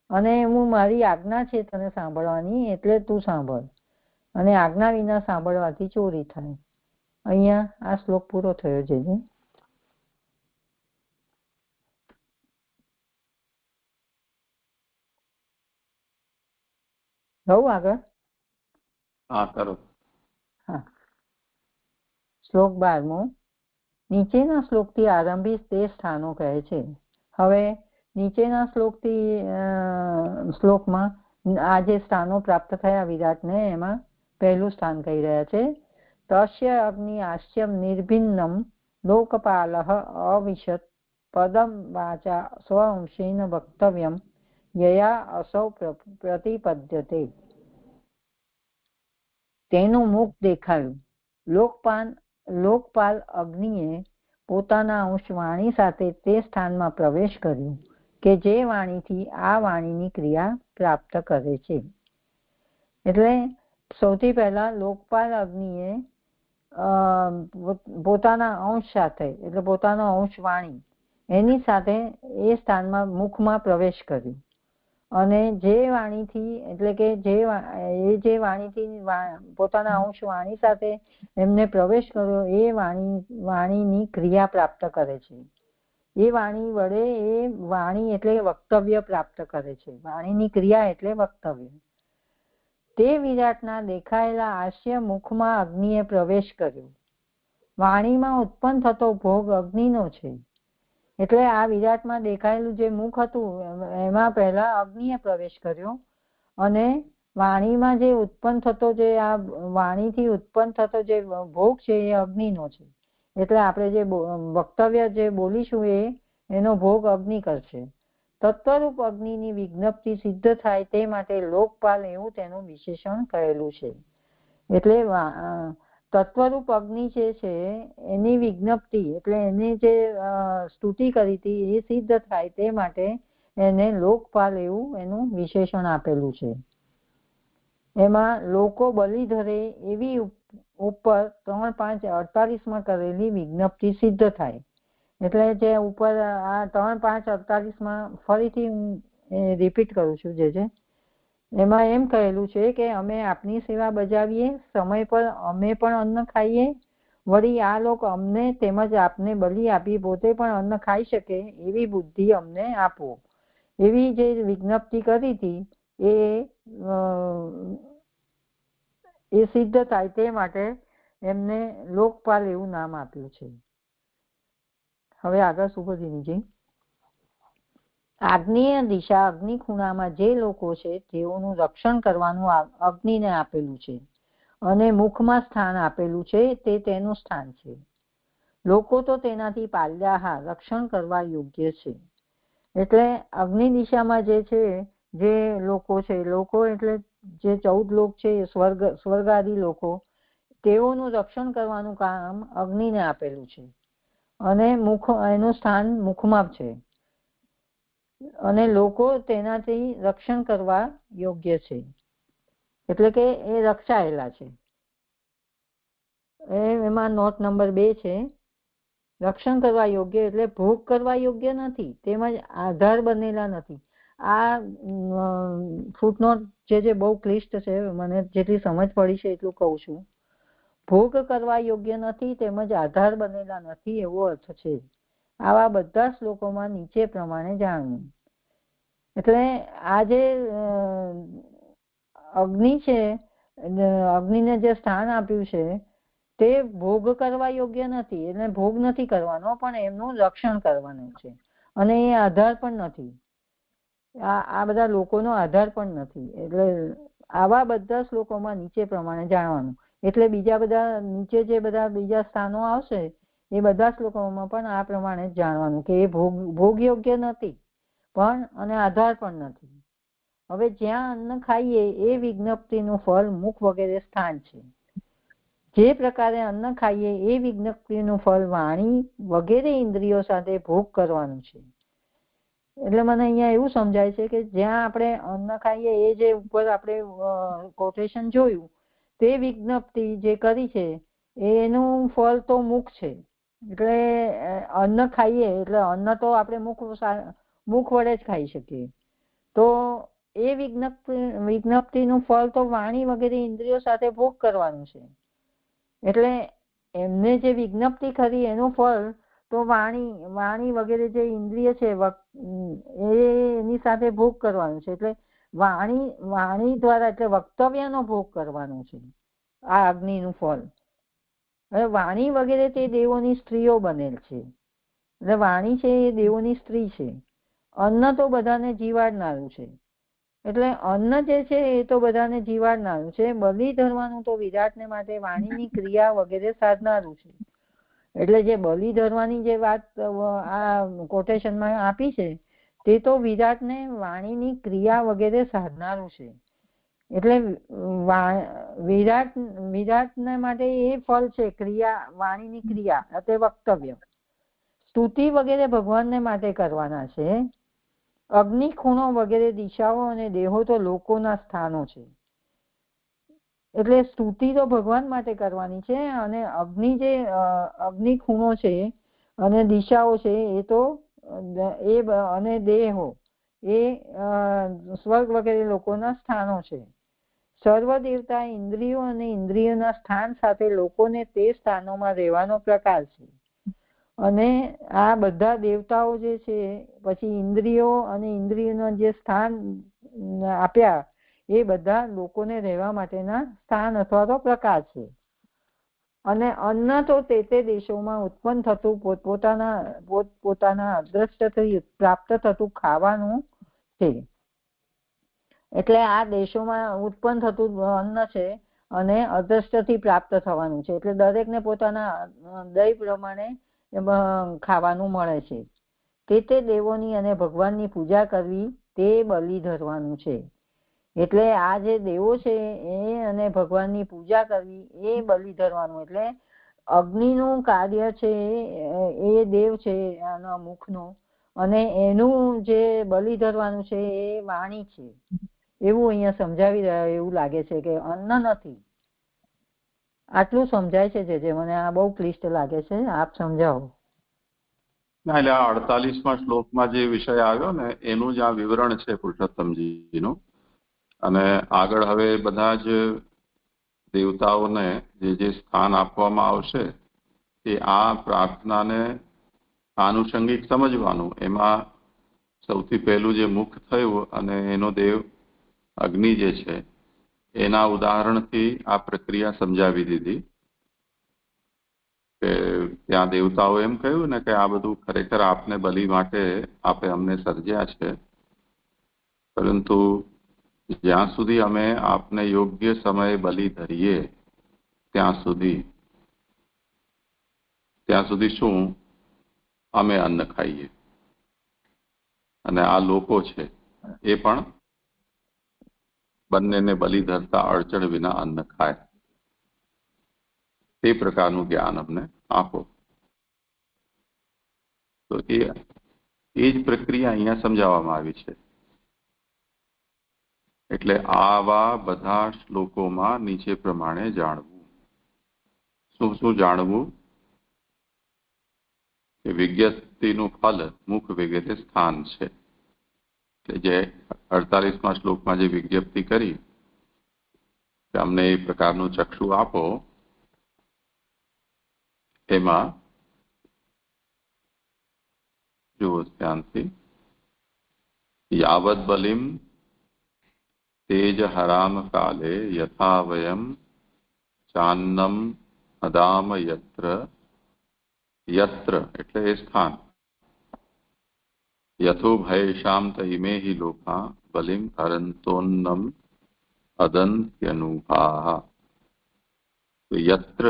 અને હું મારી આજ્ઞા છે તને સાંભળવાની એટલે તું સાંભળ. અને આજ્ઞા વિના સાંભળવાથી ચોરી થાય. અહીંયા આ શ્લોક પૂરો થયો છે. રહું આગળ? હા કરો. હા. શ્લોક 12મો. નીચેના શ્લોકથી આરંભી તે સ્થાનો કહે છે. હવે નીચેના શ્લોકમાં આ જે સ્થાનો પ્રાપ્ત થયા વિરાટને એમાં પહેલું સ્થાન કહી રહ્યા છે. તસ્ય અગ્નિ આસ્યમ નિર્ભિન્નમ લોકપાલઃ અવિશત પદમ વાચા સ્વઅંશેન વક્તવ્યમ યયા અસૌ પ્રતિપદ્યતે. તેનું મુખ દેખાયું. લોકપાલ અગ્નિએ પોતાના અંશ વાણી સાથે તે સ્થાનમાં પ્રવેશ કર્યો કે જે વાણીથી આ વાણીની ક્રિયા પ્રાપ્ત કરે છે. એટલે સૌથી પહેલા લોકપાલ અગ્નિએ પોતાના અંશ સાથે એટલે પોતાનો અંશ વાણી એની સાથે એ સ્થાનમાં મુખમાં પ્રવેશ કર્યો અને જે વાણીથી એટલે કે જે વાણીથી પોતાના અંશ વાણી સાથે એમને પ્રવેશ કર્યો એ વાણીની ક્રિયા પ્રાપ્ત કરે છે. એ વાણી વડે એ વાણી એટલે વક્તવ્ય પ્રાપ્ત કરે છે. વાણીની ક્રિયા એટલે વક્તવ્ય. તે વિરાટના દેખાયેલા આસ્ય મુખમાં અગ્નિએ પ્રવેશ કર્યો. વાણીમાં ઉત્પન્ન થતો ભોગ અગ્નિનો છે. એટલે આ વિરાટમાં દેખાયેલું જે મુખ હતું એમાં પહેલા અગ્નિએ પ્રવેશ કર્યો અને વાણીમાં જે ઉત્પન્ન થતો જે આ વાણીથી ઉત્પન્ન થતો જે ભોગ છે એ અગ્નિનો છે. એટલે આપણે જે વક્તવ્ય જે બોલીશું એનો ભોગ અગ્નિ કરશે. તત્વરૂપ અગ્નિની વિજ્ઞપ્તિ સિદ્ધ થાય તે માટે લોકપાલ એવું તેનું વિશેષણ કહેલું છે. એટલે તત્વરૂપ અગ્નિ જે છે એની વિજ્ઞપ્તિ એટલે એની જે સ્તુતિ કરી હતી એ સિદ્ધ થાય તે માટે એને લોકપાલ એવું એનું વિશેષણ આપેલું છે. એમાં લોકો બલિ ધરે એવી ઉપર 3-5-48 કરેલી વિજ્ઞપ્તિ સિદ્ધ થાય. એટલે જે ઉપર આ 3-5-48 ફરીથી હું રિપીટ કરું છું, જે એમાં એમ કહેલું છે કે અમે આપની સેવા બજાવીએ, સમય પર અમે પણ અન્ન ખાઈએ, વળી આ લોકો અમને તેમજ આપને બલિ આપી પોતે પણ અન્ન ખાઈ શકે એવી બુદ્ધિ અમને આપો. એવી જે વિજ્ઞપ્તિ કરી હતી એ સિદ્ધ થાય તે માટે એમને લોકપાલ એવું નામ આપ્યું છે. હવે આગળ સુભદ્રીજી, આગ્નેય દિશા અગ્નિ ખૂણામાં જે લોકો છે તેઓનું રક્ષણ કરવાનું અગ્નિને આપેલું છે અને મુખમાં સ્થાન આપેલું છે તે તેનું સ્થાન છે. લોકો તો તેનાથી પાલ્યાહાર રક્ષણ કરવા યોગ્ય છે. એટલે અગ્નિ દિશામાં જે છે જે લોકો છે, લોકો એટલે જે 14 લોક છે, સ્વર્ગાદી લોકો, તેઓનું રક્ષણ કરવાનું કામ અગ્નિને આપેલું છે અને એનું સ્થાન મુખમાં છે અને લોકો તેનાથી રક્ષણ કરવા યોગ્ય છે. એટલે કે એ રક્ષાયેલા છે. એમાં નોટ નંબર 2 છે, રક્ષણ કરવા યોગ્ય એટલે ભોગ કરવા યોગ્ય નથી તેમજ આધાર બનેલા નથી. આ ફૂટનોટ જે બહુ ક્લિષ્ટ છે, મને જેટલી સમજ પડી છે એટલું કહું છું. ભોગ કરવા યોગ્ય નથી તેમજ આધાર બનેલા નથી એવો અર્થ છે. આવા બધા શ્લોકોમાં નીચે પ્રમાણે જાણવું. એટલે આ જે અગ્નિ છે, અગ્નિને જે સ્થાન આપ્યું છે તે ભોગ કરવા યોગ્ય નથી, એટલે ભોગ નથી કરવાનો, પણ એમનું રક્ષણ કરવાનું છે અને એ આધાર પણ નથી. આ બધા લોકોનો આધાર પણ નથી. એટલે આવા બધા શ્લોકોમાં નીચે પ્રમાણે જાણવાનું. એટલે બીજા બધા નીચે જે બધા બીજા સ્થાનો આવશે એ બધા શ્લોકોમાં પણ આ પ્રમાણે જાણવાનું કે એ ભોગ યોગ્ય નથી પણ અને આધાર પણ નથી. હવે જ્યાં અન્ન ખાઈએ એ વિજ્ઞપ્તિનું ફળ મુખ વગેરે સ્થાન છે. જે પ્રકારે અન્ન ખાઈએ એ વિજ્ઞપ્તિનું ફળ વાણી વગેરે ઇન્દ્રિયો સાથે ભોગ કરવાનું છે. એટલે મને અહીંયા એવું સમજાય છે કે જ્યાં આપણે અન્ન ખાઈએ એ જે ઉપર આપણે કોટેશન જોયું તે વિજ્ઞપ્તિ જે કરી છે એનું ફળ તો મુખ છે. એટલે અન્ન ખાઈએ એટલે અન્ન તો આપણે મુખ વડે જ ખાઈ શકીએ. તો એ વિજ્ઞપ્તિનું ફળ તો વાણી વગેરે ઇન્દ્રિયો સાથે ભોગ કરવાનું છે. એટલે એમને જે વિજ્ઞપ્તિ કરી એનું ફળ તો વાણી વગેરે જે ઇન્દ્રિય છે એની સાથે ભોગ કરવાનું છે. એટલે વાણી દ્વારા એટલે વક્તવ્યનો ભોગ કરવાનો છે આ અગ્નિનું ફળ. હવે વાણી વગેરે તે દેવોની સ્ત્રીઓ બનેલ છે. એટલે વાણી છે એ દેવોની સ્ત્રી છે. અન્ન તો બધાને જીવાડનારું છે. એટલે અન્ન જે છે એ તો બધાને જીવાડનારું છે. બલિ ધરવાનું તો વિરાટને માટે વાણીની ક્રિયા વગેરે સાધનારું છે. એટલે જે બલિ ધરવાની જે વાત આ કોટેશનમાં આપી છે તે તો વિરાટને વાણીની ક્રિયા વગેરે સાધનારું છે. એટલે વિરાટને માટે એ ફળ છે ક્રિયા, વાણીની ક્રિયા એટલે વક્તવ્ય. સ્તુતિ વગેરે ભગવાનને માટે કરવાના છે. અગ્નિ ખૂણો વગેરે દિશાઓ અને દેહો તો લોકોના સ્થાનો છે. એટલે સ્તુતિ તો ભગવાન માટે કરવાની છે અને અગ્નિ ખૂણો છે અને દિશાઓ છે એ તો અને દેહો એ સ્વર્ગ વગેરે લોકોના સ્થાનો છે. સર્વ દેવતા ઇન્દ્રિયો અને ઇન્દ્રિયોના સ્થાન સાથે લોકોને તે સ્થાનોમાં રહેવાનો પ્રકાર છે. અને આ બધા દેવતાઓ જે છે પછી ઇન્દ્રિયો અને ઇન્દ્રિયોના જે સ્થાન આપ્યા એ બધા લોકોને રહેવા માટેના સ્થાન અથવા તો પ્રકાર છે. અને અન્ન તો તે દેશોમાં ઉત્પન્ન થતું પોતપોતાના અદ્રષ્ટથી પ્રાપ્ત થતું ખાવાનું છે. એટલે આ દેશોમાં ઉત્પન્ન થતું અન્ન છે અને અદ્રષ્ટથી પ્રાપ્ત થવાનું છે. એટલે દરેકને પોતાના દય પ્રમાણે ખાવાનું મળે છે. તે દેવોની અને ભગવાનની પૂજા કરવી તે બલિ ધરવાનું છે. એટલે આ જે દેવો છે એ અને ભગવાનની પૂજા કરવી એ બલિ ધરવાનું. એટલે અગ્નિનું કાર્ય છે એ દેવ છે આના મુખનું અને એનું જે બલિ ધરવાનું છે એ વાણી છે. એવું અહીંયા સમજાવી રહ્યા એવું લાગે છે કે અન્ન નથી. આટલું સમજાય છે જે મને આ બહુ ક્લિષ્ટ લાગે છે, આપ સમજાવો. ના, એટલે આ 48મા શ્લોકમાં જે વિષય આવ્યો ને એનું જ આ વિવરણ છે પુરુષોત્તમજીનું. અને આગળ હવે બધા જ દેવતાઓને જે સ્થાન આપવામાં આવશે એ આ પ્રાર્થનાને આનુષંગિક સમજવાનું. એમાં સૌથી પહેલું જે મુખ થયું અને એનો દેવ અગ્નિ જે છે એના ઉદાહરણથી આ પ્રક્રિયા સમજાવી દીધી કે ત્યાં દેવતાઓ એમ કહ્યું ને કે આ બધું ખરેખર આપને બલિ માટે આપે અમને સર્જ્યા છે, પરંતુ જ્યાં સુધી અમે આપને યોગ્ય સમયે બલિ ધરીએ ત્યાં સુધી શું અમે અન્ન ખાઈએ, અને આ લોકો છે એ પણ બંનેને બલિ ધરતા અડચણ વિના અન્ન ખાય. તે પ્રકારનું જ્ઞાન અમને આપો. તો એ જ પ્રક્રિયા અહીંયા સમજાવવામાં આવી છે. એટલે આવા બધા શ્લોકોમાં નીચે પ્રમાણે જાણવું. શું જાણવું? કે વિજ્ઞપ્તિનું ફલ મુખ વગેરે સ્થાન છે. એટલે જે 48મા શ્લોકમાં જે વિજ્ઞપ્તિ કરી કે અમને એ પ્રકારનું ચક્ષુ આપો, એમાં જુઓ ધ્યાનથી, યાવદ બલિમ તેજ હરામ કાલે યથા વયમ ચાન્નમ અદામ યત્ર એટલે એ સ્થાન યથો ભયેશામ તઇમે હિ લોકા બલિમ હરંતોન્નમ અદંત્યનુભા. તો યત્ર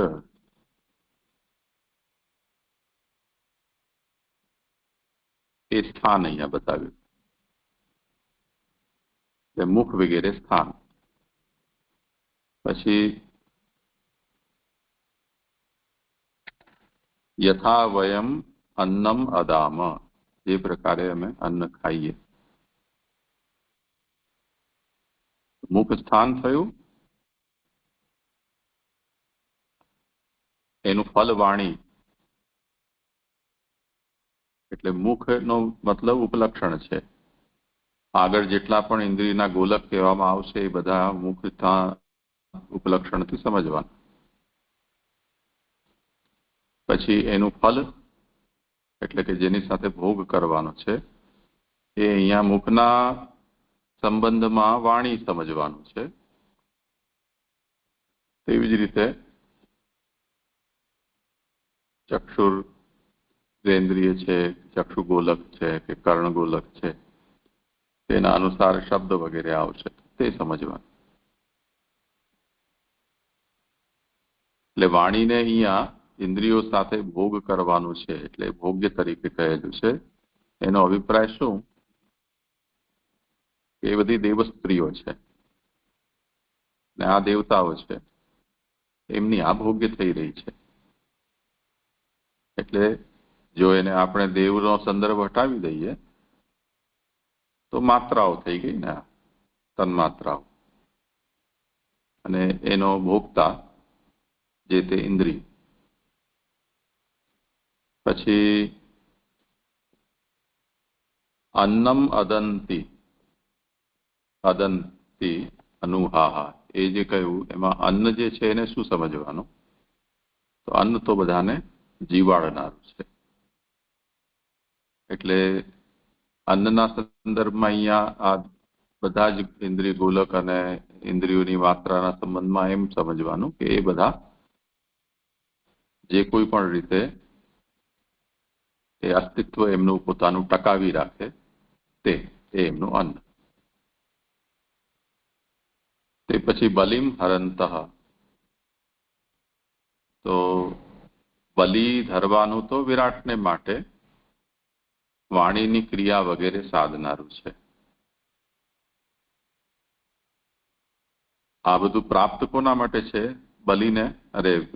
એ સ્થાન અહીંયા બતાવ્યું, મુખ વગેરે સ્થાન. પછી યથા વયમ અન્નમ અદામ, જે પ્રકારે અમે અન્ન ખાઈએ. મુખ સ્થાન થયું, એનું ફલ વાણી, એટલે મુખનો મતલબ ઉપલક્ષણ છે. આગળ જેટલા પણ ઇન્દ્રિયના ગોલક કહેવામાં આવશે એ બધા મુખના ઉપલક્ષણથી સમજવાના. પછી એનું ફલ એટલે કે જેની સાથે ભોગ કરવાનો છે એ અહીંયા મુખના સંબંધમાં વાણી સમજવાનું છે. તેવી જ રીતે ચક્ષુરેન્દ્રિય છે, ચક્ષુ ગોલક છે કે કર્ણ ગોલક છે, તેના અનુસાર શબ્દ વગેરે આવશે તે સમજવાનું. એટલે વાણીને અહીંયા ઇન્દ્રિયો સાથે ભોગ કરવાનું છે એટલે ભોગ્ય તરીકે કહેલું છે. એનો અભિપ્રાય શું? એ બધી દેવસ્ત્રીઓ છે ને આ દેવતાઓ છે, એમની આ ભોગ્ય થઈ રહી છે. એટલે જો એને આપણે દેવનો સંદર્ભ હટાવી દઈએ તો માત્રાઓ થઈ ગઈ ને, તન્માત્રાઓ, અને એનો ભોગતા જે તે ઇન્દ્રિય. પછી અન્નમ અદંતી અનુહાહા, એ જે કહ્યું એમાં અન્ન જે છે એને શું સમજવાનું? તો અન્ન તો બધાને જીવાડનારું છે. એટલે અન્નના સંદર્ભમાં અહીંયા આ બધા જ ઇન્દ્રિય ગોલક અને ઇન્દ્રિયોની માત્રાના સંબંધમાં એમ સમજવાનું કે એ બધા જે કોઈ પણ રીતે એ અસ્તિત્વ એમનું પોતાનું ટકાવી રાખે તે એમનું અન્ન. તે પછી બલિમ હરંતઃ, તો બલિ ધરવાનું તો વિરાટને માટે વાણીની ક્રિયા વગેરે સાધનારું છે. આ બધું પ્રાપ્ત કોના માટે છે? બલિને,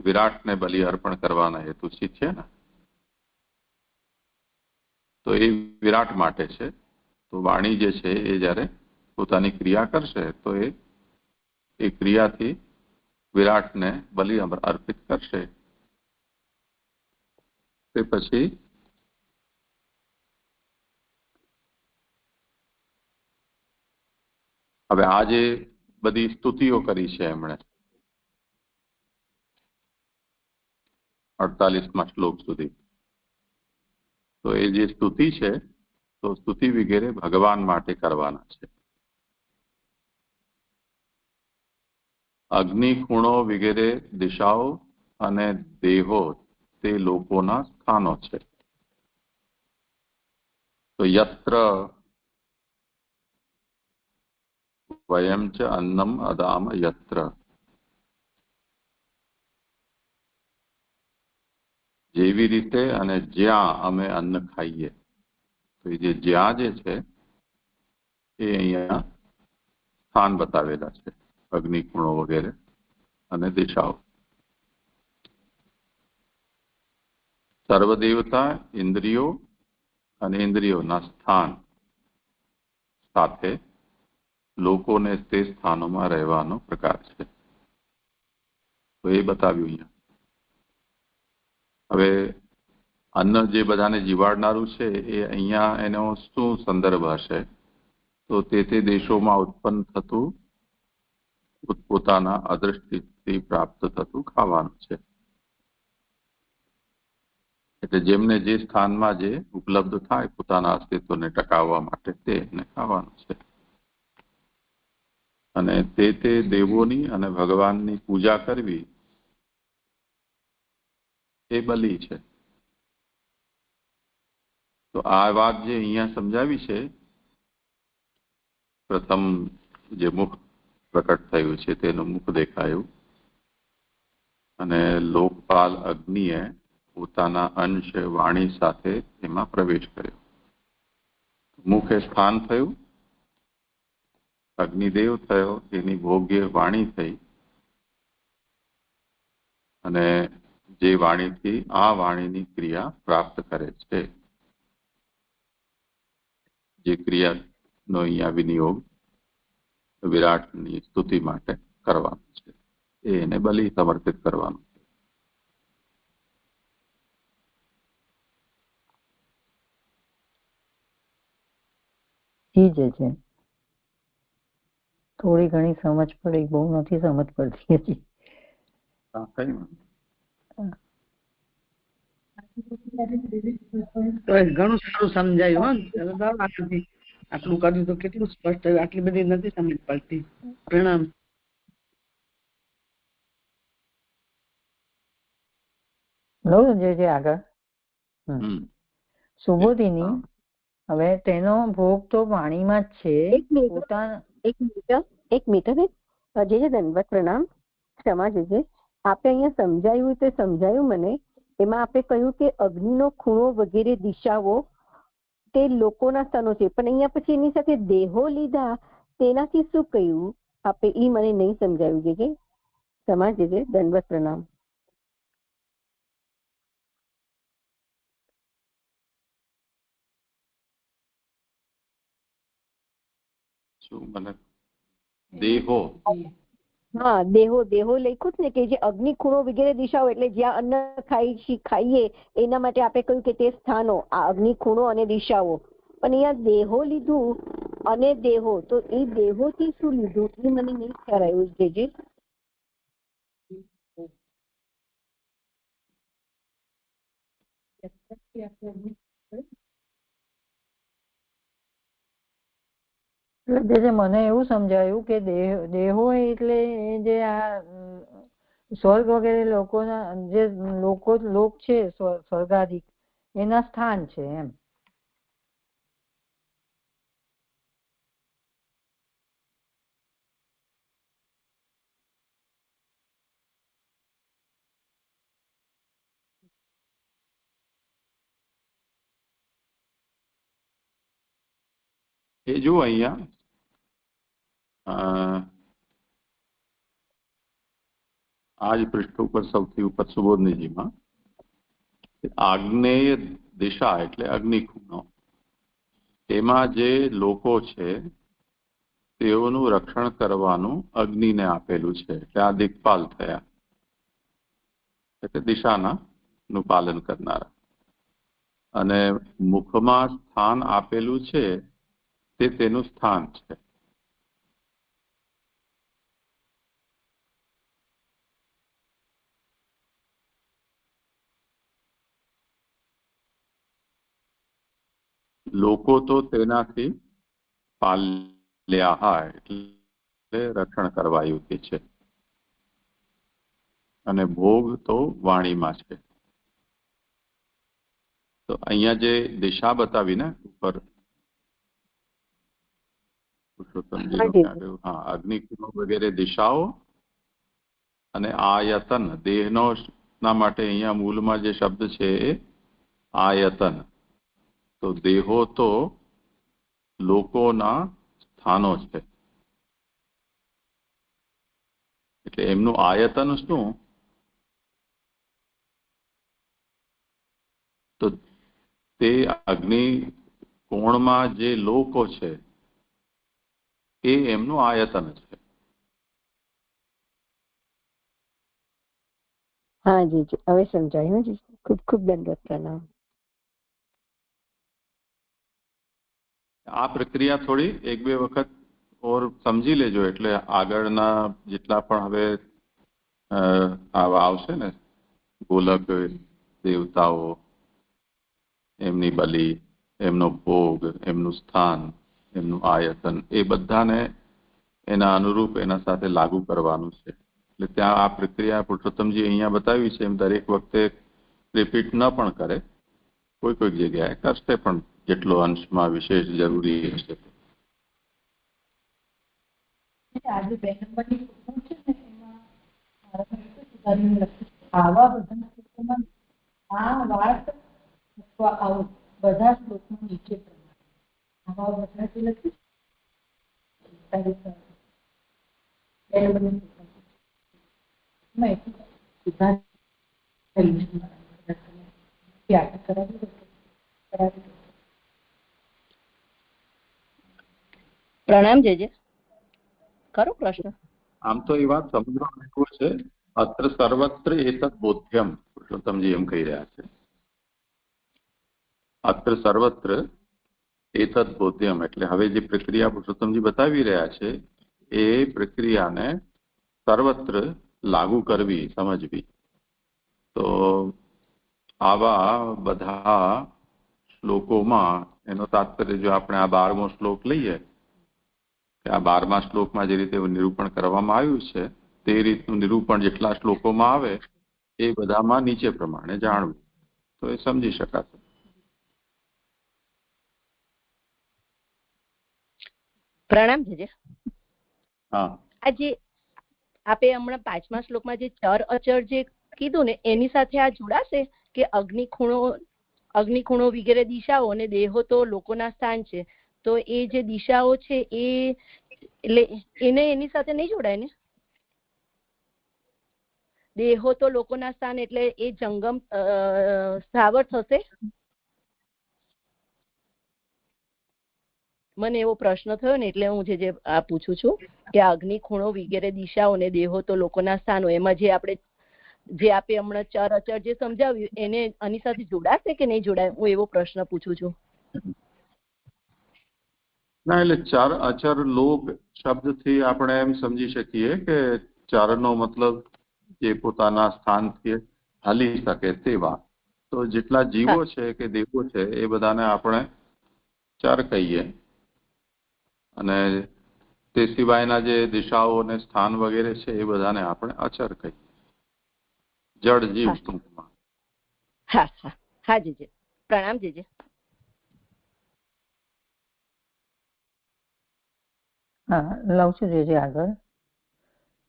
વિરાટને બલિ અર્પણ કરવાના હેતુથી છે ને, તો એ વિરાટ માટે છે. તો વાણી જે છે એ જ્યારે પોતાની ક્રિયા કરશે તો એ ક્રિયાથી વિરાટને બલિ અર્પિત કરશે. તે પછી હવે આ જે બધી સ્તુતિઓ કરી છે એમણે 48મા શ્લોક સુધી, તો એ જે સ્તુતિ છે તો સ્તુતિ વગેરે ભગવાન માટે કરવાના છે. અગ્નિ ખૂણો વગેરે દિશાઓ અને દેહો તે લોકોના સ્થાનો છે. તો યત્ર વયમ ચ અન્નમ અદામ યત્ર, જેવી રીતે અને જ્યાં અમે અન્ન ખાઈએ. તો એ જે જ્યાં જે છે એ અહીંયા સ્થાન બતાવેલા છે, અગ્નિકુણો વગેરે અને દિશાઓ. સર્વદેવતા ઇન્દ્રિયો અને ઇન્દ્રિયોના સ્થાન સાથે લોકોને તે સ્થાનોમાં રહેવાનો પ્રકાર છે. તો એ બતાવ્યું અહીંયા. હવે અન્ન જે બધાને જીવાડનારું છે એ અહીંયા એનો શું સંદર્ભ હશે? તો તે દેશોમાં ઉત્પન્ન થતું પોતાના અદૃષ્ટિથી પ્રાપ્ત થતું ખાવાનું છે. એટલે જેમને જે સ્થાનમાં જે ઉપલબ્ધ થાય પોતાના અસ્તિત્વને ટકાવવા માટે તે એમને ખાવાનું છે. અને તે દેવોની અને ભગવાનની પૂજા કરવી એ બલિ છે. તો આ વાત જે અહીંયા સમજાવી છે, પ્રથમ જે મુખ પ્રકટ થયું છે તેનું મુખ દેખાયું અને લોકપાલ અગ્નિએ પોતાના અંશ વાણી સાથે એમાં પ્રવેશ કર્યો. મુખે સ્થાન થયું, અગ્નિદેવ થયો, એની ભોગ્ય વાણી થઈ અને જે વાણીથી આ વાણીની ક્રિયા પ્રાપ્ત કરે છે, જે ક્રિયાનો અહીંયા વિનિયોગ વિરાટની સ્તુતિ માટે કરવાનો છે, એને બલિ સમર્પિત કરવાનું. એ જે છે થોડી ઘણી સમજ પડી, બહુ નથી સમજ પડતી હજી. ઘણું સારું સમજાયું. આટલું કર્યું તો કેટલું સ્પષ્ટ થયું. આટલી બધી નથી સમજ પડતી. પ્રણામ. જે આગળ સુબોધિની, હવે તેનો ભોગ તો વાણીમાં જ છે. એક મિનિટ જે દંડવત પ્રણામ, ક્ષમા જોજે. આપે અહીંયા સમજાયું તે સમજાયું મને. એમાં આપે કહ્યું કે અગ્નિનો ખૂણો વગેરે દિશાઓ તે લોકોના સ્થાનો છે, પણ અહીંયા પછી એની સાથે દેહો લીધા તેનાથી શું કહ્યું આપે? એ મને નહીં સમજાયું. જે ક્ષમા જોજે, દંડવત પ્રણામ. દેહો, હા, દેહો લખ્યું છે ને કે જે અગ્નિ ખૂણો વગેરે દિશાઓ એટલે જ્યાં અન્ન ખાઈએ એના માટે આપણે કહ્યું કે તે સ્થાનો, આ અગ્નિ ખૂણો અને દિશાઓ. પણ અહીંયા દેહો લીધું અને દેહો, તો એ દેહોથી શું લીધું એ મને નહીં ખ્યાલ આવ્યું. જે મને એવું સમજાયું કે દેહો એટલે જે આ સ્વર્ગ વગેરે લોકોના જે લોક છે, સ્વર્ગાધિક એના સ્થાન છે એમ. એ જો અહીંયા આજ પૃષ્ઠ ઉપર સૌથી ઉપર સુબોધનીજીમાં આગ્નેય દિશા એટલે અગ્નિકુંડો, એમાં જે લોકો છે તેઓનું રક્ષણ કરવાનું અગ્નિને આપેલું છે. એટલે આ દિક્પાલ થયા, એટલે દિશાના નું પાલન કરનારા. અને મુખમાં સ્થાન આપેલું છે તે તેનું સ્થાન છે. લોકો તો તેનાથી પાલ્યા એટલે રક્ષણ કરવાયું કે છે, અને ભોગ તો વાણીમાં છે. તો અહીંયા જે દિશા બતાવી ને ઉપર હા, અગ્નિકુંડો વગેરે દિશાઓ અને આયતન દેહનો ના માટે અહીંયા મૂળમાં જે શબ્દ છે એ આયતન. તો દેહો તો લોકોના સ્થાનો છે, એટલે એમનું આયતન શું? તો તે અગ્નિ કોણમાં જે લોકો છે એ એમનું આયતન છે. હા જી, હવે સમજાયું જી. ખૂબ ખૂબ દંડવત પ્રણામ. આ પ્રક્રિયા થોડી એક બે વખત ઓર સમજી લેજો, એટલે આગળના જેટલા પણ હવે આવા આવશે ને ગોલક દેવતાઓ, એમની બલિ, એમનો ભોગ, એમનું સ્થાન, એમનું આયતન, એ બધાને એના અનુરૂપ એના સાથે લાગુ કરવાનું છે. એટલે ત્યાં આ પ્રક્રિયા પુરુષોત્તમજી અહીંયા બતાવી છે એમ દરેક વખતે રિપીટ ન પણ કરે, કોઈ કોઈક જગ્યાએ કરશે, પણ જેટલો અંશમાં વિશેષ જરૂરી હશે. આજે બે નંબરની પુસ્તક છે ને એમાં આવા બધા શ્લોકોમાં આ વાત અથવા આવું બધા શ્લોકમાં નીચે પ્રમાણે આવા બધા જે લખ્યું પ્રણામ જેજે. ખરો પ્રશ્ન? આમ તો એ વાત સમજવા જેવું છે. અત્ર સર્વત્ર એતદ બોધ્યમ, પુરુષોત્તમજી એમ કહી રહ્યા છે. અત્ર સર્વત્ર એતદ બોધ્યમ એટલે હવે જે પ્રક્રિયા પુરુષોત્તમજી બતાવી રહ્યા છે એ પ્રક્રિયાને સર્વત્ર લાગુ કરવી, સમજવી. તો આવા બધા શ્લોકોમાં એનો તાત્પર્ય જો આપણે આ 12મો શ્લોક લઈએ, કે આ 12મા શ્લોકમાં જે રીતે નિરૂપણ કરવામાં આવ્યું છે તે રીતનું નિરૂપણ જેટલા શ્લોકોમાં આવે એ બધામાં નીચે પ્રમાણે જાણવું, તો એ સમજી શકાશે. પ્રણામ છે. હા, આજે આપે હમણાં 5મા શ્લોકમાં જે ચર અચર જે કીધું ને એની સાથે આ જોડાશે કે અગ્નિખૂણો વગેરે દિશાઓ અને દેહો તો લોકોના સ્થાન છે. તો એ જે દિશાઓ છે એ એટલે એને એની સાથે નહીં જોડાય ને? દેહો તો લોકોના સ્થાન એટલે એ જંગમ સ્થાવર થશે? મને એવો પ્રશ્ન થયો ને એટલે હું જે આ પૂછું છું કે અગ્નિખૂણો વગેરે દિશાઓ અને દેહો તો લોકોના સ્થાનો, એમાં જે આપણે જે આપે હમણાં ચર અચર જે સમજાવ્યું એને આની સાથે જોડાશે કે નહીં જોડાય, હું એવો પ્રશ્ન પૂછું છું. ના, એટલે ચર અચર લોક શબ્દથી આપણે એમ સમજી શકીએ કે ચરનો મતલબ જે પોતાના સ્થાનથી હલી શકે તેવા. તો જેટલા જીવો છે કે દેવો છે એ બધાને આપણે ચર કહીએ, અને તે સિવાયના જે દિશાઓ અને સ્થાન વગેરે છે એ બધાને આપણે અચર કહીએ. જળ જીવ ટૂંકમાં. હા હા હા જીજે. પ્રણામ જીજે. હા, લઉં છું જે આગળ.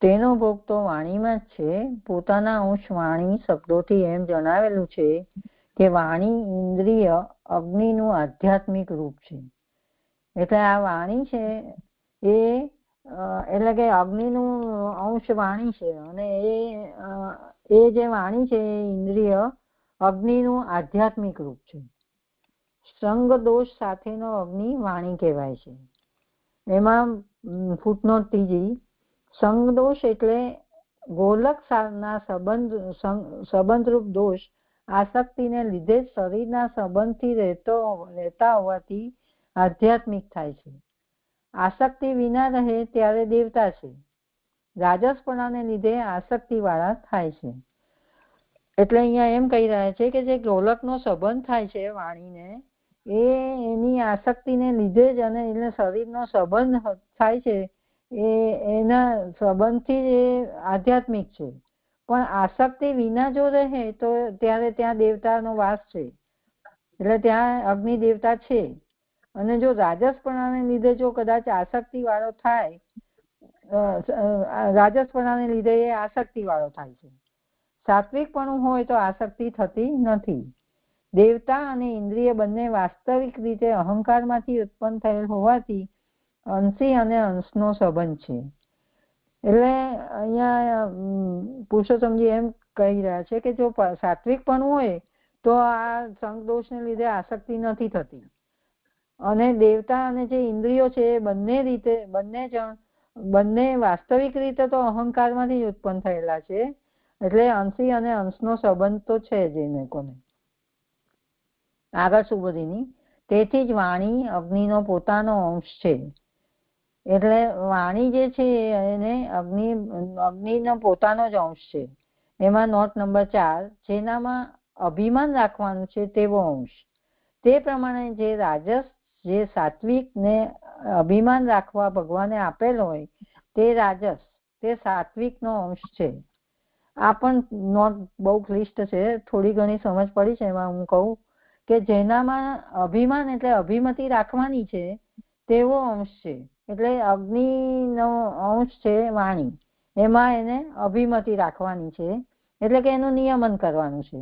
તેનો ભોગ તો વાણીમાં જ છે. પોતાના અંશ વાણી શબ્દોથી એમ જણાવેલું છે કે વાણી ઇન્દ્રિય અગ્નિનું આધ્યાત્મિક રૂપ છે. એટલે આ વાણી છે એ એટલે કે અગ્નિનું અંશ વાણી છે, અને એ જે વાણી છે એ ઇન્દ્રિય અગ્નિનું આધ્યાત્મિક રૂપ છે. સંગ દોષ સાથેનો અગ્નિ વાણી કહેવાય છે. એમાં ફૂટનોટ 3 સંગદોષ એટલે ગોલક ના સંબંધરૂપ દોષ આસક્તિને લીધે શરીરના સંબંધથી રહેતા હોવાથી આધ્યાત્મિક થાય છે. આસક્તિ વિના રહે ત્યારે દેવતા છે. રાજસપણાને લીધે આસક્તિ વાળા થાય છે. એટલે અહીંયા એમ કહી રહ્યા છે કે જે ગોલકનો સંબંધ થાય છે વાણીને, એ એની આસક્તિને લીધે જ, અને એટલે શરીરનો સંબંધ થાય છે એના સંબંધથી એ આધ્યાત્મિક છે. પણ આસક્તિ વિના જો રહે તો ત્યારે ત્યાં દેવતાનો વાસ છે, એટલે ત્યાં અગ્નિ દેવતા છે. અને જો રાજસપણાને લીધે જો કદાચ આસક્તિ વાળો થાય, રાજસપણાને લીધે એ આસક્તિ વાળો થાય છે. સાત્વિકપણું હોય તો આસક્તિ થતી નથી. દેવતા અને ઇન્દ્રિય બંને વાસ્તવિક રીતે અહંકારમાંથી ઉત્પન્ન થયેલ હોવાથી અંશી અને અંશનો સંબંધ છે. એટલે અહીંયા પુરુષોત્તમજી એમ કહી રહ્યા છે કે જો સાત્વિકપણું હોય તો આ સંગદોષને લીધે આસક્તિ નથી થતી. અને દેવતા અને જે ઇન્દ્રિયો છે એ બંને વાસ્તવિક રીતે તો અહંકારમાંથી ઉત્પન્ન થયેલા છે, એટલે અંશી અને અંશનો સંબંધ તો છે જ એને કોને. આગળ સુબોધિની તેથી જ વાણી અગ્નિનો પોતાનો અંશ છે. એટલે વાણી જે છે એને અગ્નિનો પોતાનો જ અંશ છે. એમાં નોટ નંબર 4 જેનામાં અભિમાન રાખવાનું છે તેવો અંશ. તે પ્રમાણે જે રાજસ, જે સાત્વિક ને અભિમાન રાખવા ભગવાને આપેલ હોય તે રાજસ, તે સાત્વિકનો અંશ છે. આ પણ નોટ બહુ ક્લિષ્ટ છે, થોડી ઘણી સમજ પડી છે. એમાં હું કહું કે જેનામાં અભિમાન એટલે અભિમતિ રાખવાની છે તેવો અંશ છે. એટલે અગ્નિનો અંશ છે વાણી, એમાં એને અભિમતિ રાખવાની છે, એટલે કે એનું નિયમન કરવાનું છે.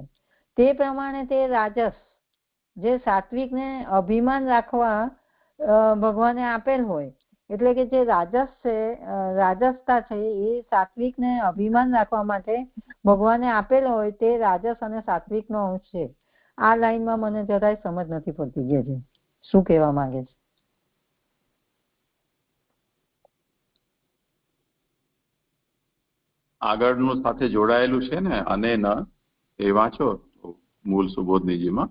તે પ્રમાણે તે રાજસ, જે સાત્વિકને અભિમાન રાખવા ભગવાને આપેલ હોય, એટલે કે જે રાજસ છે, રાજસતા છે, એ સાત્વિકને અભિમાન રાખવા માટે ભગવાને આપેલ હોય તે રાજસ અને સાત્વિકનો અંશ છે. આ લાઈનમાં મને જરાય સમજ નથી પડતી જે છે શું કહેવા માંગે છે. આગળનું સાથે જોડાયેલું છે ને, અને ન એ વાંચો મૂળ સુબોધનીજીમાં.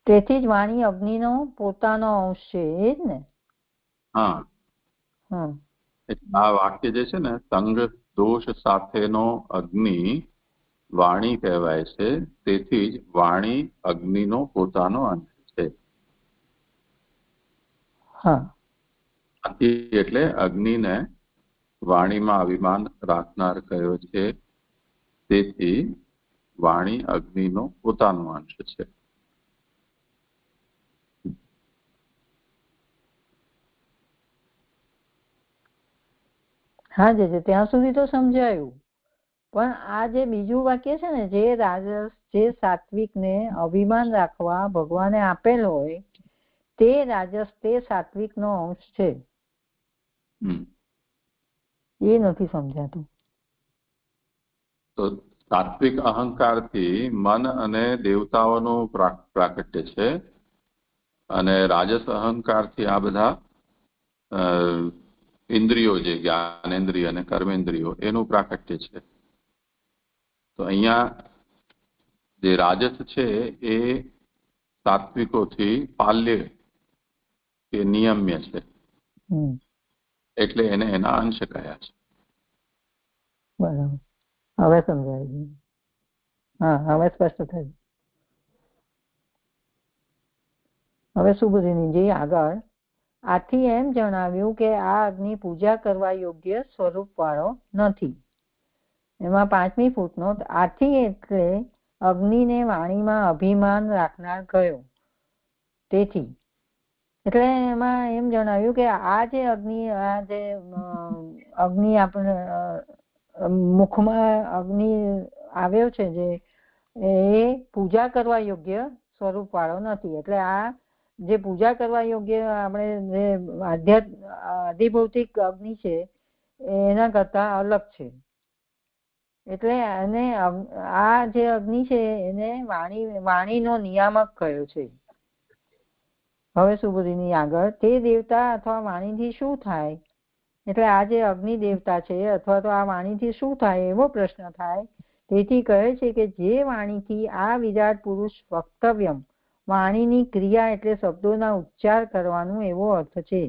તેથી જ વાણી અગ્નિનો પોતાનો અંશ છે, એ જ ને? હા, આ વાક્ય જે છે ને, સંગ દોષ સાથેનો અગ્નિ વાણી કહેવાય છે. તેથી જ વાણી અગ્નિનો પોતાનો અંશ છે. એટલે અગ્નિને વાણીમાં અભિમાન રાખનાર કયો છે. તેથી વાણી અગ્નિનો પોતાનો અંશ છે. હા જે ત્યાં સુધી તો સમજાયું. પણ આ જે બીજું વાક્ય છે ને, જે રાજસ, જે સાત્વિક ને અભિમાન રાખવા ભગવાને આપેલ હોય તે રાજસ, તે સાત્વિક નો અંશ છે, એ નથી સમજાતું. તો સાત્વિક અહંકારથી મન અને દેવતાઓનું પ્રાકટ્ય છે, અને રાજસ અહંકારથી આ બધા ઇન્દ્રિયો, જે જ્ઞાનેન્દ્રિય અને કર્મેન્દ્રિયો, એનું પ્રાકટ્ય છે. તો અહીંયા જે રાજસ છે એ સાત્વિકોથી પાલ્ય કે નિયમ્ય છે, એટલે એને એના અંશ કયા છે. બરાબર, હવે સમજાય ગયું. હા, હવે સ્પષ્ટ થયું. હવે સુબોધિનીજી આગળ આથી એમ જણાવ્યું કે આ અગ્નિ પૂજા કરવા યોગ્ય સ્વરૂપ વાળો નથી. એમાં 5મી ફૂટનોટ આથી એટલે અગ્નિને વાણીમાં અભિમાન રાખનાર કયો. તેથી એટલે એમાં એમ જણાવ્યું કે આ જે અગ્નિ આપણે મુખમાં અગ્નિ આવ્યો છે, જે એ પૂજા કરવા યોગ્ય સ્વરૂપ વાળો નથી. એટલે આ જે પૂજા કરવા યોગ્ય આપણે જે આધિભૌતિક અગ્નિ છે એના કરતા અલગ છે. એટલે એને આ જે અગ્નિ છે એને વાણીનો નિયામક કયો છે. હવે સુબુદ્ધિની આગળ તે દેવતા અથવા વાણીથી શું થાય, એટલે આ જે અગ્નિ દેવતા છે અથવા તો આ વાણીથી શું થાય એવો પ્રશ્ન થાય. તેથી કહે છે કે જે વાણીથી આ વિરાટ પુરુષ વક્તવ્યમ, વાણીની ક્રિયા એટલે શબ્દોના ઉચ્ચાર કરવાનું એવો અર્થ છે,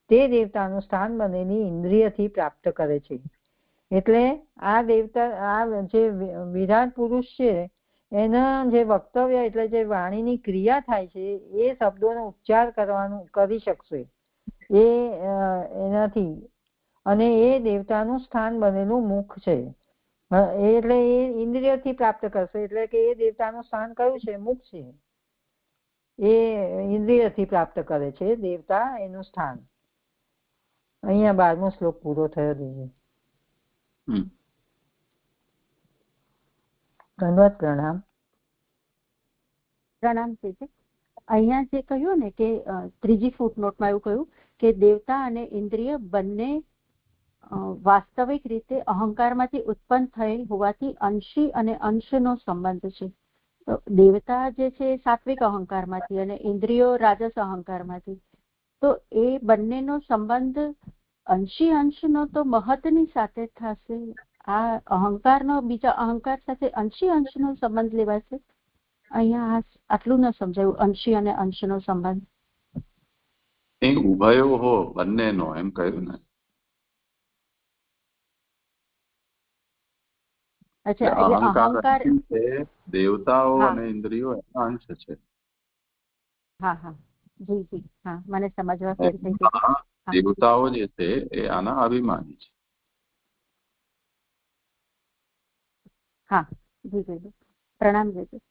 તે દેવતાનું સ્થાન બનેલી ઇન્દ્રિયથી પ્રાપ્ત કરે છે. એટલે આ દેવતા, આ જે વિરાટ પુરુષ છે એના જે વક્તવ્ય એટલે જે વાણીની ક્રિયા થાય છે એ શબ્દોનો ઉચ્ચાર કરવાનું કરી શકશે એ એનાથી, અને એ દેવતાનું સ્થાન બનેલું મુખ છે. એટલે એ ઇન્દ્રિયથી પ્રાપ્ત કરશે, એટલે કે એ દેવતાનું સ્થાન કયું છે? મુખ છે. એ ઇન્દ્રિયથી પ્રાપ્ત કરે છે દેવતા એનું સ્થાન. અહીંયા 12મો શ્લોક પૂરો થયો છે. ધન્યવાદ. પ્રણામ. પ્રણામ છે. અહીંયા જે કહ્યું ને કે ત્રીજી ફૂટનોટમાં એવું કહ્યું કે દેવતા અને ઇન્દ્રિય બંને વાસ્તવિક રીતે અહંકારમાંથી ઉત્પન્ન થયેલ હોવાથી અંશી અને અંશનો સંબંધ છે. તો દેવતા જે છે એ સાત્વિક અહંકારમાંથી અને ઇન્દ્રિયો રાજસ અહંકારમાંથી. તો એ બંનેનો સંબંધ અંશી અંશનો તો મહતની સાથે થશે. આ અહંકારનો બીજા અહંકાર સાથે અંશી અંશનો સંબંધ લેવાશે. અહીંયા આટલું ન સમજાયું, અંશી અને અંશનો સંબંધ. ઉભયો હો બંનેનો એમ કહ્યું ને. અચ્છા, અહંકાર દેવતાઓ અને ઇન્દ્રિયો એના અંશ છે. હા હા, જી જી, હા, મને સમજવા થઈ. દેવતાઓ જે છે એ આના અભિમાની છે. હા જી જી, પ્રણામ જી.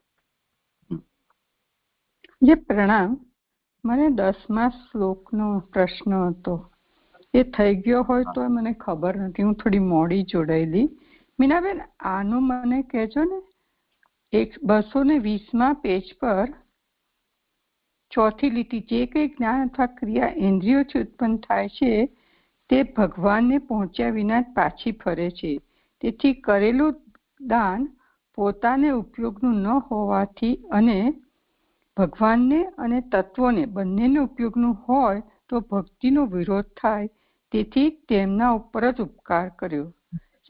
જે પ્રણામ, મને 10મા શ્લોકનો પ્રશ્ન હતો, એ થઈ ગયો હોય તો મને ખબર નથી, હું થોડી મોડી જોડાયેલી. મીનાબેન, આનું મને કહેજો ને. 220મા પેજ પર ચોથી લીટી, જે કંઈ જ્ઞાન અથવા ક્રિયા ઇન્દ્રિયોથી ઉત્પન્ન થાય છે તે ભગવાનને પહોંચ્યા વિના પાછી ફરે છે. તેથી કરેલું દાન પોતાને ઉપયોગનું ન હોવાથી અને ભગવાનને અને તત્વોને બંનેને ઉપયોગનું હોય તો ભક્તિનો વિરોધ થાય, તેથી તેમના ઉપર જ ઉપકાર કર્યો.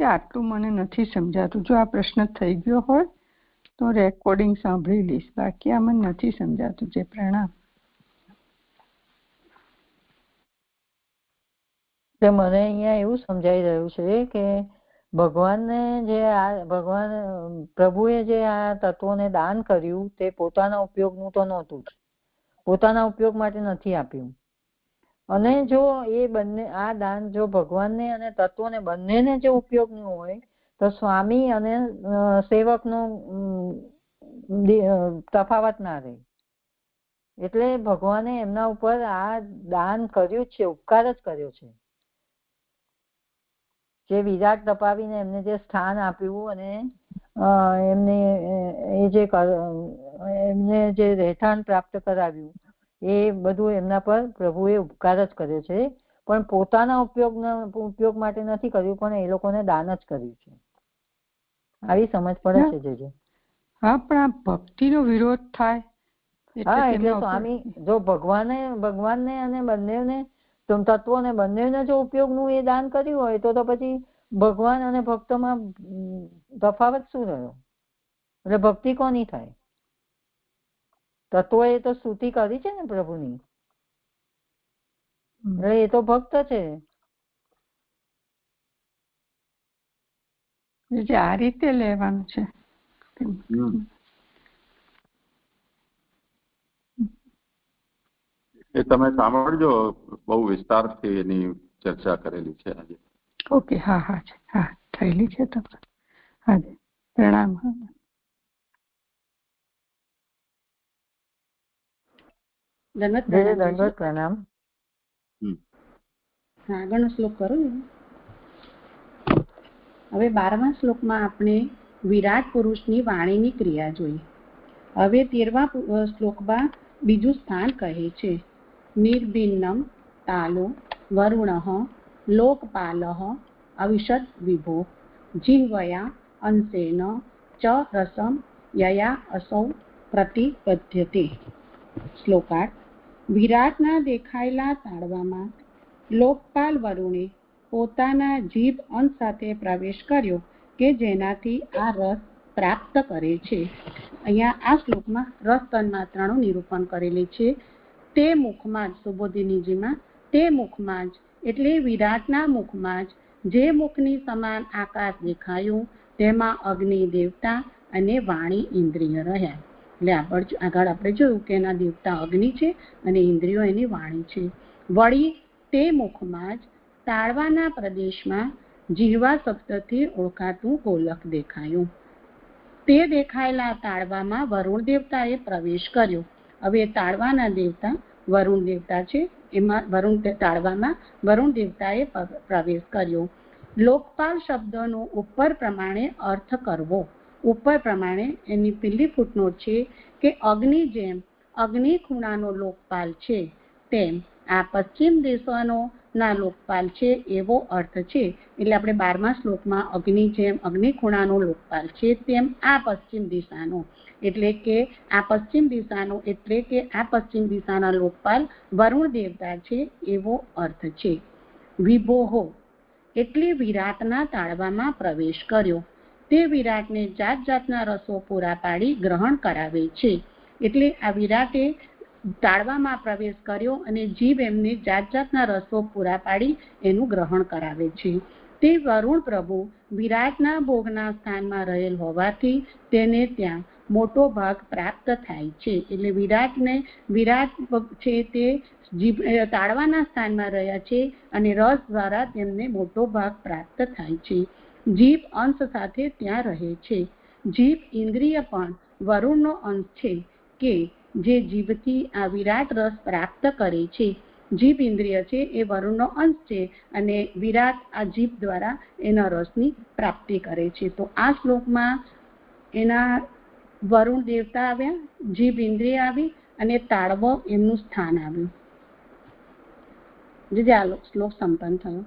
આટલું મને નથી સમજાતું. જો આ પ્રશ્ન થઈ ગયો હોય તો રેકોર્ડિંગ સાંભળી લઈશ, બાકી આ મને નથી સમજાતું. જે પ્રણામ. મને અહીંયા એવું સમજાઈ રહ્યું છે કે ભગવાનને જે ભગવાન પ્રભુએ જે આ તત્વોને દાન કર્યું તે પોતાના ઉપયોગનું તો નહોતું જ, પોતાના ઉપયોગ માટે નથી આપ્યું. અને જો એ બંને આ દાન જો ભગવાનને અને તત્વોને બંનેને જો ઉપયોગનું હોય તો સ્વામી અને સેવકનો તફાવત ના રહે. એટલે ભગવાને એમના ઉપર આ દાન કર્યું છે, ઉપકાર જ કર્યો છે. જે વિરાટ તપાવીને એમને જે સ્થાન આપ્યું અને એમને જે રહેઠાણ પ્રાપ્ત કરાવ્યું એ બધું એમના પર પ્રભુએ ઉપકાર જ કર્યો છે, પણ પોતાના ઉપયોગ માટે નથી કર્યું, પણ એ લોકોને દાન જ કર્યું છે. આવી સમજ પડે છે જેજે. હા, પણ આ ભક્તિનો વિરોધ થાય. હા, એટલે સ્વામી જો ભગવાનને અને બંનેને તત્વોને બંનેને જો ઉપયોગનું એ દાન કર્યું હોય તો પછી ભગવાન અને ભક્તોમાં તફાવત શું રહ્યો? એટલે ભક્તિ કોની થાય? તત્વો એ તો સ્તુતિ કરી છે ને પ્રભુની, એટલે એ તો ભક્ત છે. આ રીતે લેવાનું છે. એ તમે સાંભળજો, બહુ વિસ્તારથી એની ચર્ચા કરેલી છે આજે. ઓકે, હા હા હા, થયેલી છે તમારે. હા, પ્રણામ. દંડવત પ્રણામ. આગળનો શ્લોક કરો. હવે 12મા શ્લોકમાં આપણે વિરાટ પુરુષની વાણીની ક્રિયા જોઈ. હવે 13મા શ્લોકમાં બીજું સ્થાન કહે છે. નિર્ભિન્નમ તાલો વરુણ લોકપાલ અવિશદ વિભો જીહ્વયા અંશેન ચ રસમ યયા અસૌ પ્રતિપદ્યતે. શ્લોકાર્થ. વિરાટના દેખાયેલા તાળવામાં લોકપાલ વરુણે પોતાના જીભ અંશ સાથે પ્રવેશ કર્યો કે જેનાથી આ રસ પ્રાપ્ત કરે છે. અહીંયા આ શ્લોકમાં રસ તન્માત્રાનું નિરૂપણ કરેલી છે. તે મુખમાં જ, સુબોધિનીજીમાં, તે મુખમાં જ એટલે વિરાટના મુખમાં જ જે મુખની સમાન આકાશ દેખાયું તેમાં અગ્નિ દેવતા અને વાણી ઇન્દ્રિય રહ્યા. એટલે આગળ આપણે જોયું કે એના દેવતા અગ્નિ છે અને ઇન્દ્રિયો એની વાણી છે. વળી તે મુખમાં જ તાળવાના પ્રદેશમાં જીહવા શબ્દથી ઓળખાતું ગોલક દેખાયું. તે દેખાયેલા તાળવામાં વરુણ દેવતાએ પ્રવેશ કર્યો. હવે તાળવાના દેવતા વરુણ દેવતા છે, એમાં તાળવામાં વરુણ દેવતાએ પ્રવેશ કર્યો. લોકપાલ શબ્દનો ઉપર પ્રમાણે અર્થ કરવો. ઉપર પ્રમાણે એની પેલી ફૂટનોટ છે કે અગ્નિ જેમ અગ્નિ ખૂણાનો લોકપાલ છે તેમ આ પશ્ચિમ દેશોનો ના લોકપાલ છે એવો અર્થ છે. એટલે આપણે 12મા શ્લોકમાં અગ્નિ જેમ અગ્નિ ખૂણાનો લોકપાલ છે તેમ આ પશ્ચિમ દિશાનો એટલે કે આ પશ્ચિમ દિશાના લોકપાલ વરુણ દેવતા છે એવો અર્થ છે. વિભોહો એટલે વિરાટના તાળવામાં પ્રવેશ કર્યો. તે વિરાટને જાત જાતના રસો પૂરા પાડી ગ્રહણ કરાવે છે. એટલે આ વિરાટે તાળવામાં પ્રવેશ કર્યો અને જીભ એમને જાત જાતના રસો પૂરા પાડી એનું ગ્રહણ કરાવે છે. તે વરુણ પ્રભુ વિરાટના ભોગના સ્થાનમાં રહેલ હોવાથી તેને ત્યાં મોટો ભાગ પ્રાપ્ત થાય છે. એટલે વિરાટ છે તે જીભ તાળવાના સ્થાનમાં રહ્યા છે અને રસ દ્વારા તેમને મોટો ભાગ પ્રાપ્ત થાય છે. જીભ અંશ સાથે ત્યાં રહે છે. જીભ ઇન્દ્રિય પણ વરુણનો અંશ છે કે જે જીભથી આ વિરાટ રસ પ્રાપ્ત કરે છે. જીભ ઇન્દ્રિય છે એ વરુણનો અંશ છે અને વિરાટ આ જીભ દ્વારા એના રસની પ્રાપ્તિ કરે છે. તો આ શ્લોકમાં એના વરુણ દેવતા આવ્યા, જીભ ઇન્દ્રિય આવી અને તાળવો એમનું સ્થાન આવ્યું. જે આ શ્લોક સંપન્ન થયો.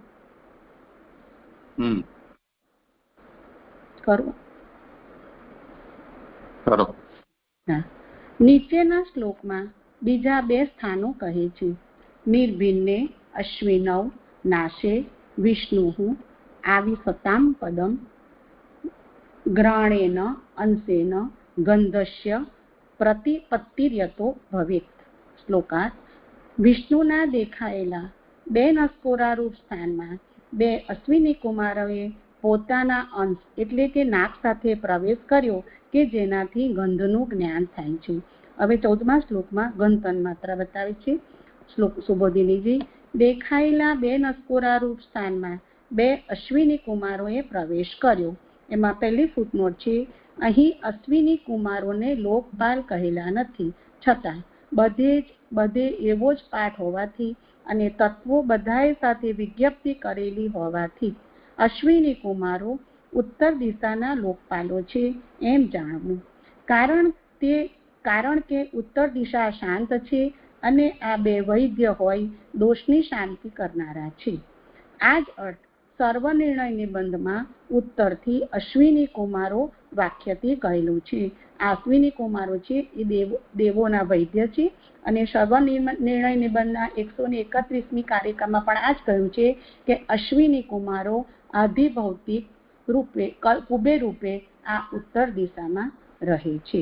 કરો. નીચેના શ્લોકમાં બીજા 2 સ્થાનો કહે છે. નિર્ભિન્ને અશ્વિનૌ નાશે વિષ્ણુ આવિસતામ પદમ ગ્રહણેન અંશેન ગંધસ્ય પ્રતિપત્તિર્યતો ભવેત. શ્લોકાર્થ. વિષ્ણુના દેખાયેલા 2 નસકોરારૂપ સ્થાનમાં 2 અશ્વિની કુમારોએ પોતાના અંશ એટલે કે નાક સાથે પ્રવેશ કર્યો કે જેનાથી ગંધનું જ્ઞાન થાય છે. હવે 14મા શ્લોકમાં ગંધ તન્માત્રા બતાવે છે. શ્લોક સુબોધિનીજી. દેખાયેલા 2 નસકોરારૂપ સ્થાનમાં 2 અશ્વિની કુમારોએ પ્રવેશ કર્યો. એમાં પહેલી ફૂટનોટ છે, અહીં અશ્વિની કુમારોને લોકપાલ કહેલા નથી, છતાં બધે એવો જ પાઠ હોવાથી અને તત્વો બધાએ સાથે વિજ્ઞપ્તિ કરેલી હોવાથી અશ્વિની કુમારો ઉત્તર દિશાના લોકપાલો છે એમ જાણવું. કારણ કે ઉત્તર દિશા શાંત છે અને આ 2 વૈદ્ય હોય દોષની શાંતિ કરનારા છે. આ જ અર્થ સર્વનિર્ણય નિબંધમાં ઉત્તરથી અશ્વિની કુમારો વાક્યથી કહેલું છે. આ અશ્વિની કુમારો છે એ દેવોના વૈદ્ય છે અને સર્વનિર્ણય નિબંધના 131મી કારિકામાં પણ આ જ કહ્યું છે કે અશ્વિની કુમારો આધિભૌતિક રૂપે કુબેર રૂપે આ ઉત્તર દિશામાં રહે છે.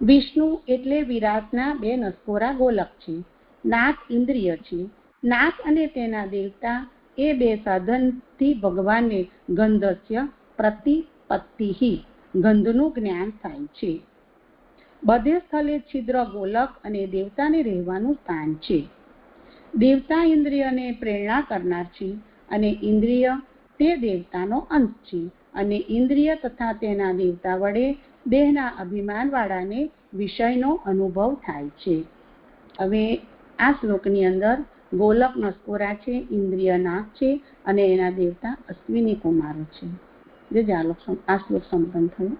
વિષ્ણુ એટલે વિરાટના 2 નસકોરા ગોલક છે. નાક ઇન્દ્રિય છે. નાક અને તેના દેવતા એ 2 સાધનથી ભગવાનને ગંધસ્ય પ્રતિપત્તિ ગંધનું જ્ઞાન થાય છે. બધે સ્થળે છિદ્ર ગોલક અને દેવતાને રહેવાનું સ્થાન છે. દેવતા ઇન્દ્રિયને પ્રેરણા કરનાર છે અને ઇન્દ્રિય તે દેવતાનો અંશ છે અને ઇન્દ્રિય તથા તેના દેવતા વડે દેહના અભિમાનવાળાને વિષયનો અનુભવ થાય છે. હવે આ શ્લોકની અંદર ગોલક નસકોરા છે, ઇન્દ્રિય નાક છે અને એના દેવતા અશ્વિની કુમારો છે. જે આ શ્લોક સંપન્ન થયો.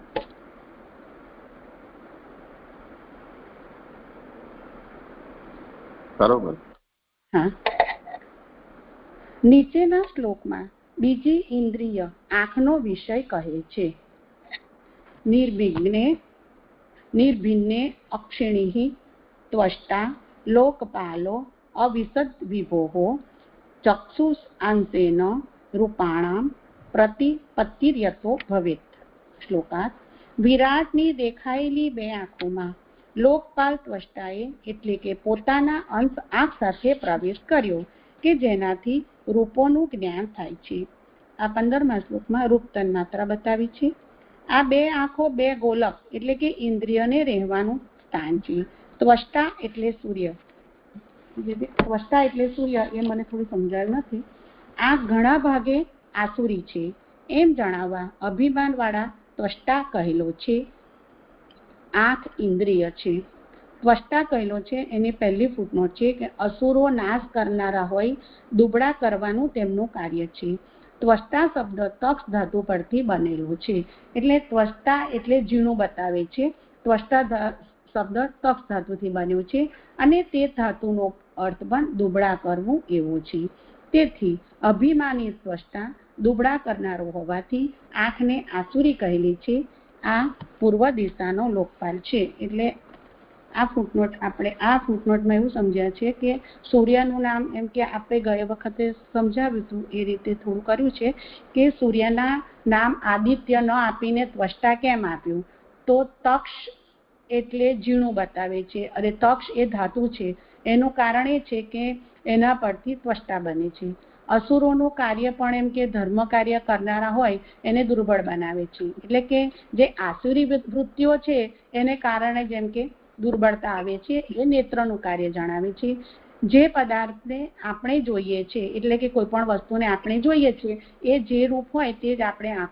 બરોબર. હા. નીચેના શ્લોકમાં બીજી ઇન્દ્રિય આંખનો વિષય કહે છે. નિર્ભિન્ને અક્ષિણી ત્વષ્ટા લોકપાલો અવિશદ વિભોહો ચક્ષુષ અંતેન રૂપાણામ પ્રતિપત્તિર્યથો ભવેત. શ્લોકાર્થ. વિરાટની દેખાયેલી બે આંખોમાં લોકપાલ ત્વષ્ટાએ એટલે કે પોતાના અંશ આંખ સાથે પ્રવેશ કર્યો કે જેનાથી રૂપોનું જ્ઞાન થાય છે. આ 15મા શ્લોકમાં રૂપ તન્માત્રા બતાવી છે. આ બે આંખો બે ગોલક એટલે કે ઇન્દ્રિયને રહેવાનું સ્થાન છે. ત્વષ્ટા એટલે સૂર્ય. ત્વષ્ટા એટલે સૂર્ય એ મને થોડું સમજાયું નથી. આ ઘણા ભાગે આસુરી છે એમ જણાવવા અભિમાન વાળા ત્વષ્ટા કહેલો છે. આંખ ઇન્દ્રિય છે. ત્વષ્ટા કહેલો છે એની પહેલી ફૂટનોટ છે કે અસુરો નાશ કરનારા હોય દુબળા કરવાનું તેમનું કાર્ય છે. ત્વષ્ટા શબ્દ તક્ષ ધાતુ પરથી બનેલો છે એટલે ત્વષ્ટા એટલે ઝીણું બતાવે છે. ત્વષ્ટા શબ્દ તક્ષ ધાતુથી બન્યો છે અને તે ધાતુનો અર્થ પણ દુબળા કરવું એવો છે. તેથી અભિમાની ત્વષ્ટા દુબળા કરનારો હોવાથી આંખને આસુરી કહેલી છે. આ પૂર્વ દિશાનો લોકપાલ છે. એટલે આ ફૂટનોટમાં એવું સમજ્યા છે કે સૂર્યનું નામ એમ કે આપણે ગયા વખતે સમજાવ્યું હતું એ રીતે થોડું કર્યું છે કે સૂર્યના નામ આદિત્ય ન આપીને ત્વષ્ટા કેમ આપ્યું? તો તક્ષ એટલે ઝીણું બતાવે છે અને તક્ષ એ ધાતુ છે. એનું કારણ એ છે કે એના પરથી ત્વષ્ટા બને છે. અસુરોનું કાર્ય પણ એમ કે ધર્મ કાર્ય કરનારા હોય એને દુર્બળ બનાવે છે. એટલે કે જે આસુરી વૃત્તિઓ છે એને કારણે જેમ કે દુર્બળતા આવે છે. એ નેત્રનું કાર્ય જણાવે છે. જે પદાર્થને આપણે જોઈએ છે એટલે કે કોઈ પણ વસ્તુને આપણે જોઈએ છીએ એ જે રૂપ હોય તે જ આપણે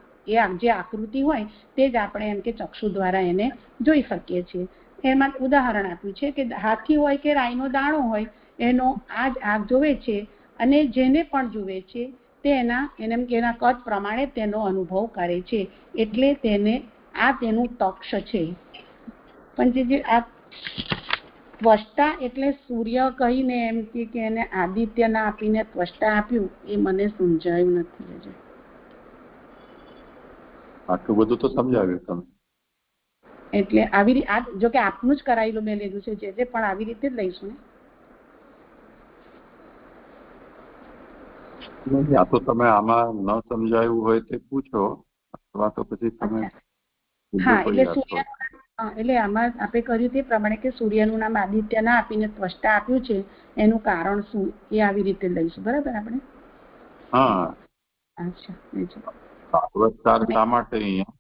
જે આકૃતિ હોય તે જ આપણે એમ કે ચક્ષુ દ્વારા એને જોઈ શકીએ છીએ. એમાં ઉદાહરણ આપ્યું છે કે હાથી હોય કે રાઈનો દાણો હોય એનો આ જ આંખ જોવે છે અને જેને પણ જુએ છે તે એના કદ પ્રમાણે તેનો અનુભવ કરે છે. એટલે તેને આ તેનું તક્ષ છે. પણ જે આ ત્વષ્ટા એટલે સૂર્ય કહીને એમ કે એને આદિત્ય ના આપીને ત્વષ્ટા આપ્યું એ મને સમજાયું નથી. આટલું બધું તો સમજાવ્યું તમે. એટલે આવી રીતે જો કે આપનું જ કરાયેલું મેં લીધું છે જે પણ આવી રીતે જ લઈશું ને. આ તો તમે આમાં ન સમજાયું હોય તે પૂછો અથવા તો પછી તમે. હા એટલે આમાં આપણે કર્યું તે પ્રમાણે કે સૂર્યનું નામ આદિત્ય ના આપીને ત્વષ્ટા આપ્યું છે એનું કારણ શું એ આવી રીતે લઈશું. બરાબર આપણે? હા. અચ્છા. શા માટે અહીંયા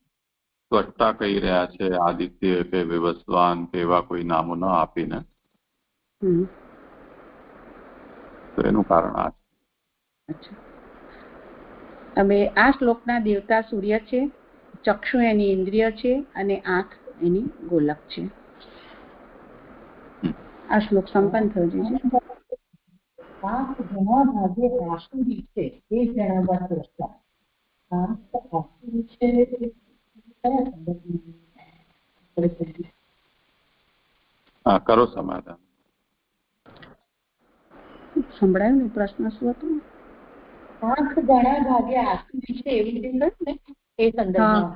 ત્વષ્ટા કહી રહ્યા છે આદિત્ય કે વિવસ્વાન કે એવા કોઈ નામો ન આપીને? તો એનું કારણ આ છે. હવે આ શ્લોકના દેવતા સૂર્ય છે. ચક્ષુ એની ઇન્દ્રિય છે અને આંખ એની ગોલક છે. આ શ્લોક સંપન્ન થયો છે. આંખ ઘણા ભાગે આસુરી છે એ જણાવવા ત્વષ્ટા. આંખ આસુરી છે હા કરો સમાધાન. સંભળાયું ને? પ્રશ્ન શું હતો? આંખ ઘણા ભાગે આસુરી છે એવી રીતે ને એ સંદર્ભમાં.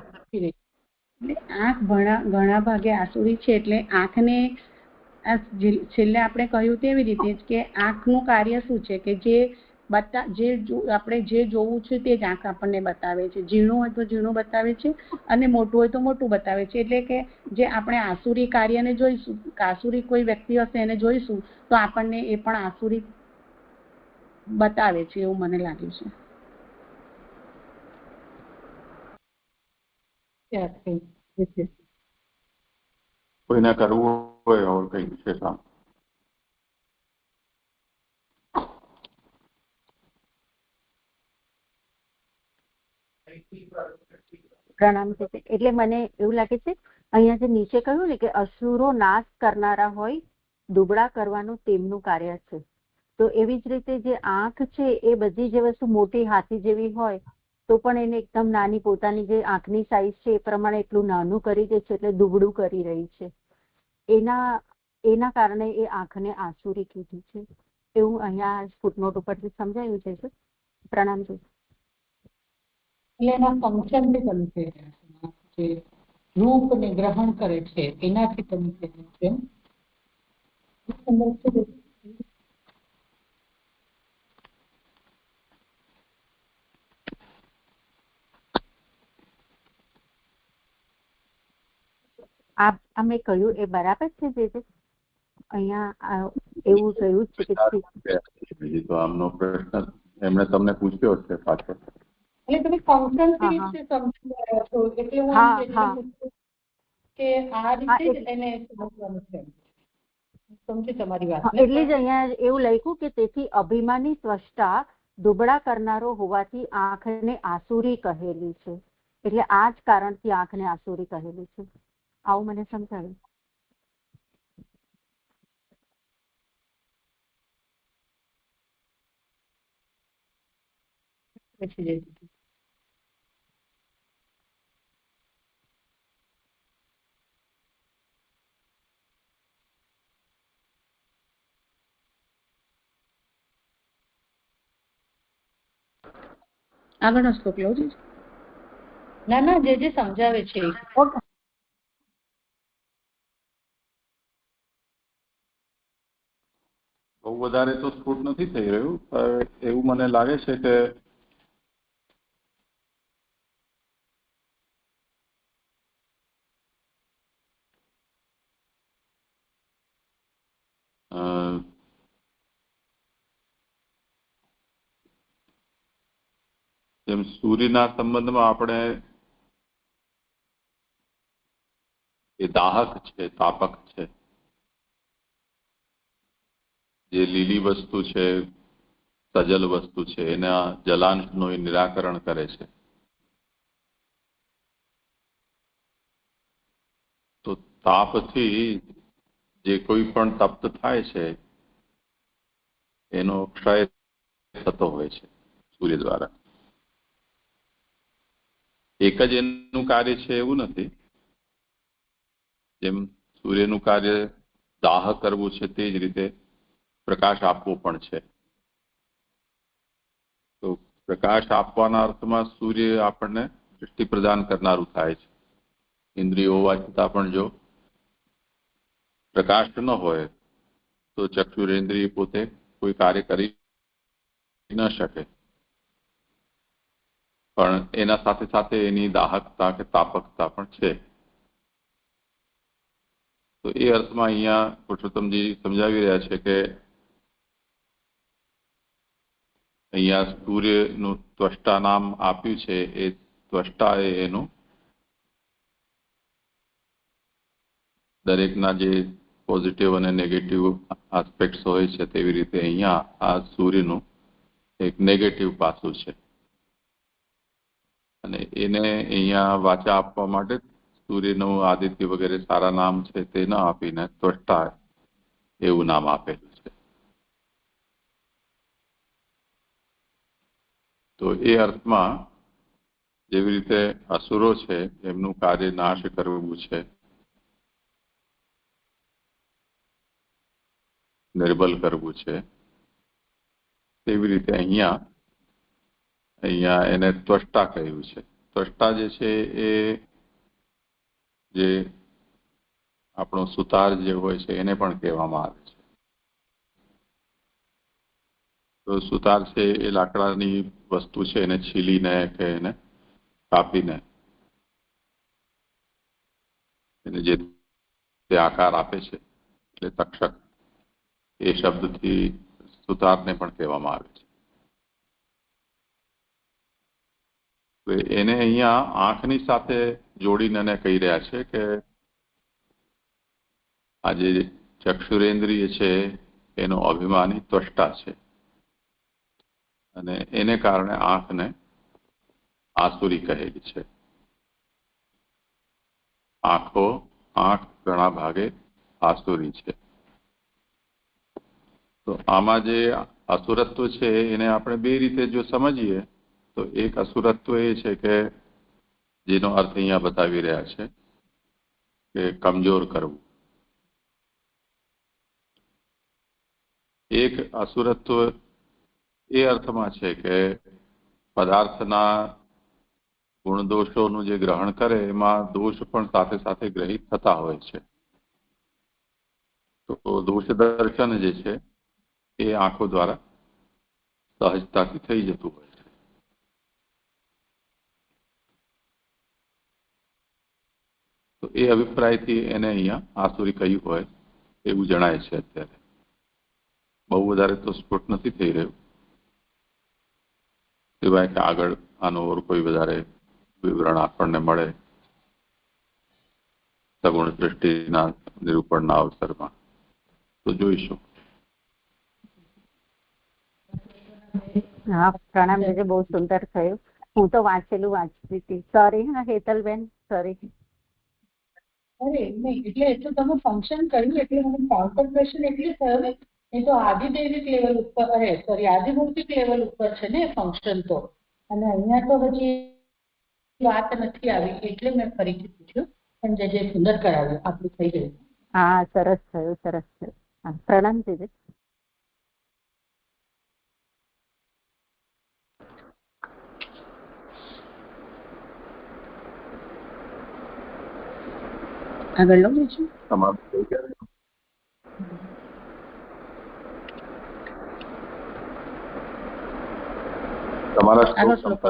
આંખ ઘણા ભાગે આસુરી છે એટલે આંખને છેલ્લે આપણે કહ્યું તેવી રીતે જ કે આંખનું કાર્ય શું છે કે જે આપણે જે જોવું છે તે જ આંખ આપણને બતાવે છે. ઝીણું હોય તો ઝીણું બતાવે છે અને મોટું હોય તો મોટું બતાવે છે. એટલે કે જે આપણે આસુરી કાર્યને જોઈશું, આસુરી કોઈ વ્યક્તિ હશે એને જોઈશું તો આપણને એ પણ આસુરી બતાવે છે એવું મને લાગ્યું છે. કોઈને કરવું હોય ઓર કઈ છે કામ? પ્રણામ છે. એટલે મને એવું લાગે છે અહીંયા જે નીચે કહ્યું ને કે અસુરો નાશ કરનારા હોય દુબળા કરવાનું તેમનું કાર્ય છે. તો એવી જ રીતે જે આંખ છે એ બધી જે વસ્તુ મોટી હાથી જેવી હોય તો પણ એને એકદમ નાની પોતાની જે આંખની સાઈઝ છે એ પ્રમાણે એટલું નાનું કરી દે છે એટલે દુબળું કરી રહી છે. એના કારણે એ આંખને આસુરી કીધું છે એવું અહીંયા ફૂટનોટ ઉપરથી સમજાયું છે. પ્રણામ છે. એટલે એના ફંક્શન થી તમે કહી રહ્યા છો, રૂપને ગ્રહણ કરે છે એનાથી તમે કહી રહ્યા છો. આ મેં કહ્યું એ બરાબર છે જે અહીંયા એવું થયું છે કે બીજી તો આમનો પ્રશ્ન એમણે તમને પૂછ્યો છે પાછો. એટલે તમે ફંક્શન કેવી રીતે સમજી રહ્યા છો એટલે હું કે આ રીતે જ એને સમજવાનું છે. સમજી તમારી વાત. એટલે જ અહીંયા એવું લખ્યું કે તેથી અભિમાની સ્રષ્ટા દુબળા કરનારો હોવાથી આંખને આસુરી કહેલી છે. એટલે આ જ કારણથી આંખને આસુરી કહેલી છે. આવું મને સમજાવ્યું. આગળનો શ્લોક લઉં છું. ના જે સમજાવે છે. બહુ વધારે તો સ્ફૂટ નથી થઈ રહ્યું, પણ એવું મને લાગે છે કે જેમ સૂર્યના સંબંધમાં આપણે એ દાહક છે, તાપક છે, જે લીલી વસ્તુ છે, સજલ વસ્તુ છે, એના જલાંશનું એ નિરાકરણ કરે છે. તો તાપથી જે કોઈ પણ તપ્ત થાય છે એનો ક્ષય થતો હોય છે સૂર્ય દ્વારા. એક જ એનું કાર્ય છે એવું નથી. જેમ સૂર્યનું કાર્ય દાહ કરવું છે તે જ રીતે પ્રકાશ આપવો પણ છે. તો પ્રકાશ આપવાના અર્થમાં સૂર્ય આપણને દૃષ્ટિ પ્રદાન કરનારું થાય છે. ઇન્દ્રિયો હોવા છતાં પણ જો પ્રકાશ ન હોય તો ચક્ષુરેન્દ્રિય પોતે કોઈ કાર્ય કરી ન શકે. પણ એના સાથે સાથે એની દાહકતા કે તાપકતા પણ છે. તો એ અર્થમાં અહીંયા પુરુષોત્તમજી સમજાવી રહ્યા છે કે અહીંયા સૂર્યનું ત્વષ્ટા નામ આપ્યું છે. એ ત્વષ્ટા એનું દરેકના જે પોઝિટિવ અને નેગેટિવ આસ્પેક્ટ્સ હોય છે તેવી રીતે અહીંયા આ સૂર્યનું એક નેગેટિવ પાસું છે. અને એને અહીંયા વાચા આપવા માટે સૂર્યનું આદિત્ય વગેરે સારા નામ છે તે ન આપીને ત્વષ્ટા એવું નામ આપેલું છે. તો એ અર્થમાં જેવી રીતે અસુરો છે એમનું કાર્ય નાશ કરવું છે, નિર્બલ કરવું છે, તેવી રીતે અહીંયા એને ત્વષ્ટા કહ્યું છે. ત્વષ્ટા જે છે એ જે આપણો સુતાર જે હોય છે એને પણ કહેવામાં આવે છે. તો સુતાર છે એ લાકડાની વસ્તુ છે, એને છીલીને કે એને કાપીને એને જે તે આકાર આપે છે એટલે તક્ષક એ શબ્દથી સુતારને પણ કહેવામાં આવે છે. એને અહીંયા આંખની સાથે જોડીને એને કહી રહ્યા છે કે આ જે ચક્ષુરેન્દ્રિય છે એનો અભિમાની ત્વષ્ટા છે અને એને કારણે આંખને આસુરી કહેલી છે. આંખ ઘણા ભાગે આસુરી છે. તો આમાં જે અસુરત્વ છે એને આપણે બે રીતે જો સમજીએ તો એક અસુરત્વ એ છે કે જેનો અર્થ અહીંયા બતાવી રહ્યા છે કે કમજોર કરવું. એક અસુરત્વ એ અર્થમાં છે કે પદાર્થના ગુણદોષોનું જે ગ્રહણ કરે એમાં દોષ પણ સાથે સાથે ગ્રહિત થતા હોય છે. તો તો દોષ દર્શન જે છે એ આંખો દ્વારા સહજતાથી થઈ જતું હોય છે. તો એ અભિપ્રાયથી એને અહીંયા આસુરી કહ્યું હોય એવું જણાય છે. અત્યારે બહુ વધારે તો સ્ફુટ નથી થઈ રહ્યું, સિવાય કે આગળ આનો કોઈ વધારે વિવરણ આપણને મળે સગુણ દૃષ્ટિના નિરૂપણના અવસરમાં તો જોઈશું. હા, પ્રણામ દીદી, બહુ સુંદર થયું. હું તો વાંચેલું વાંચતી હતી. સોરી હા હેતલબેન, સોરી. અરે નહીં, એટલે તમે ફંક્શન કર્યું એટલે મને કોન્સન્ટ્રેશન એટલે થયું ને. એ તો આદિદૈવિક લેવલ ઉપર, અરે સોરી આદિભૌતિક લેવલ ઉપર છે ને ફંક્શન તો. અને અહીંયા તો હજી વાત નથી આવી એટલે મેં ફરીથી પૂછ્યું. પણ જે સુંદર કરાવ્યું આપણું થઈ ગયું. હા, સરસ થયું, સરસ થયું. હા, પ્રણામ દીદી. આગળ લો બીજું. તમારા શ્લોક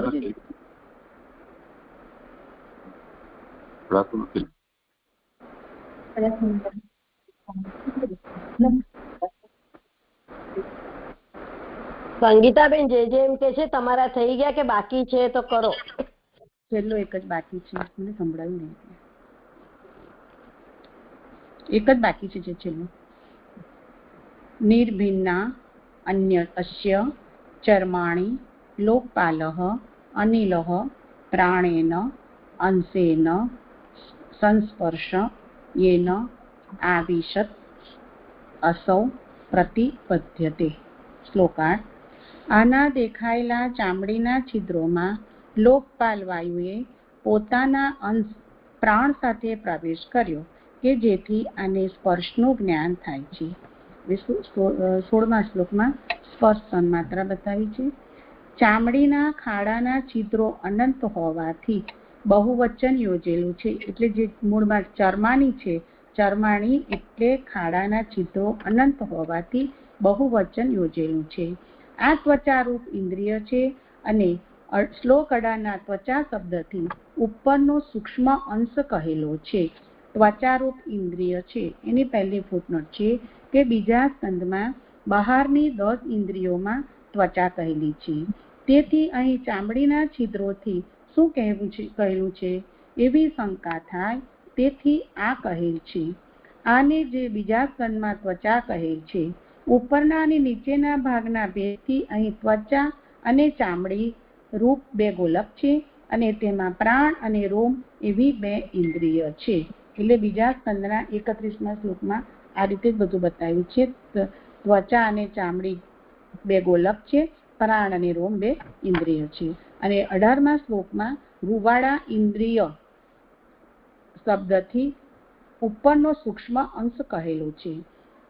સંગીતાબેન જેમ કે છે તમારા થઈ ગયા કે બાકી છે તો કરો. છેલ્લો એક જ બાકી છે, મને સંભળાયું નહીં. એક જ બાકી છે જે છેલ્લું. નિર્ભિન્ના અન્ય અસ્ય ચર્માણી લોકપાલઃ અનિલઃ પ્રાણેન અંશેન સંસ્પર્શ येन આવિશત અસૌ પ્રતિપદ્યતે. શ્લોકાર્થ. આના દેખાયેલા ચામડીના છિદ્રોમાં લોકપાલ વાયુએ પોતાના અંશ પ્રાણ સાથે પ્રવેશ કર્યો કે જેથી આને સ્પર્શનું જ્ઞાન થાય છે. 16મા શ્લોકમાં સ્પર્શ તન્માત્રા બતાવી છે. ચામડીના ખાડાના છિદ્રો અનંત હોવાથી બહુવચન યોજેલું છે. એટલે જે મૂળમાં ચર્માણી છે, ચર્માણી એટલે ખાડાના છિદ્રો અનંત હોવાથી બહુવચન યોજેલું છે. આ ત્વચારૂપ ઇન્દ્રિય છે અને શ્લોક અડાના ત્વચા શબ્દથી ઉપરનો સૂક્ષ્મ અંશ કહેલો છે. ત્વચારૂપ ઇન્દ્રિય છે એની પહેલી ફૂટનોટ છે કે બીજા સ્કંદમાં બહારની 10 ઇન્દ્રિયોમાં ત્વચા કહેલી છે. તેથી અહીં ચામડીના છિદ્રોથી શું કહેલું છે એવી શંકા થાય, તેથી આ કહેલ છે. આને જે બીજા સ્કંદમાં ત્વચા કહેલ છે. ઉપરના અને નીચેના ભાગના ભેદથી અહીં ત્વચા અને ચામડી રૂપ 2 ગોલક છે અને તેમાં પ્રાણ અને રોમ એવી 2 ઇન્દ્રિય છે. એટલે બીજા સ્કંદના 31મા શ્લોકમાં આ રીતે જ બધું બતાવ્યું છે. ત્વચા અને ચામડી 2 ગોલક છે, પ્રાણ અને રોમ 2 ઇન્દ્રિય છે. અને 18મા શ્લોકમાં રૂવાડા ઇન્દ્રિય શબ્દથી ઉપરનો સૂક્ષ્મ અંશ કહેલો છે.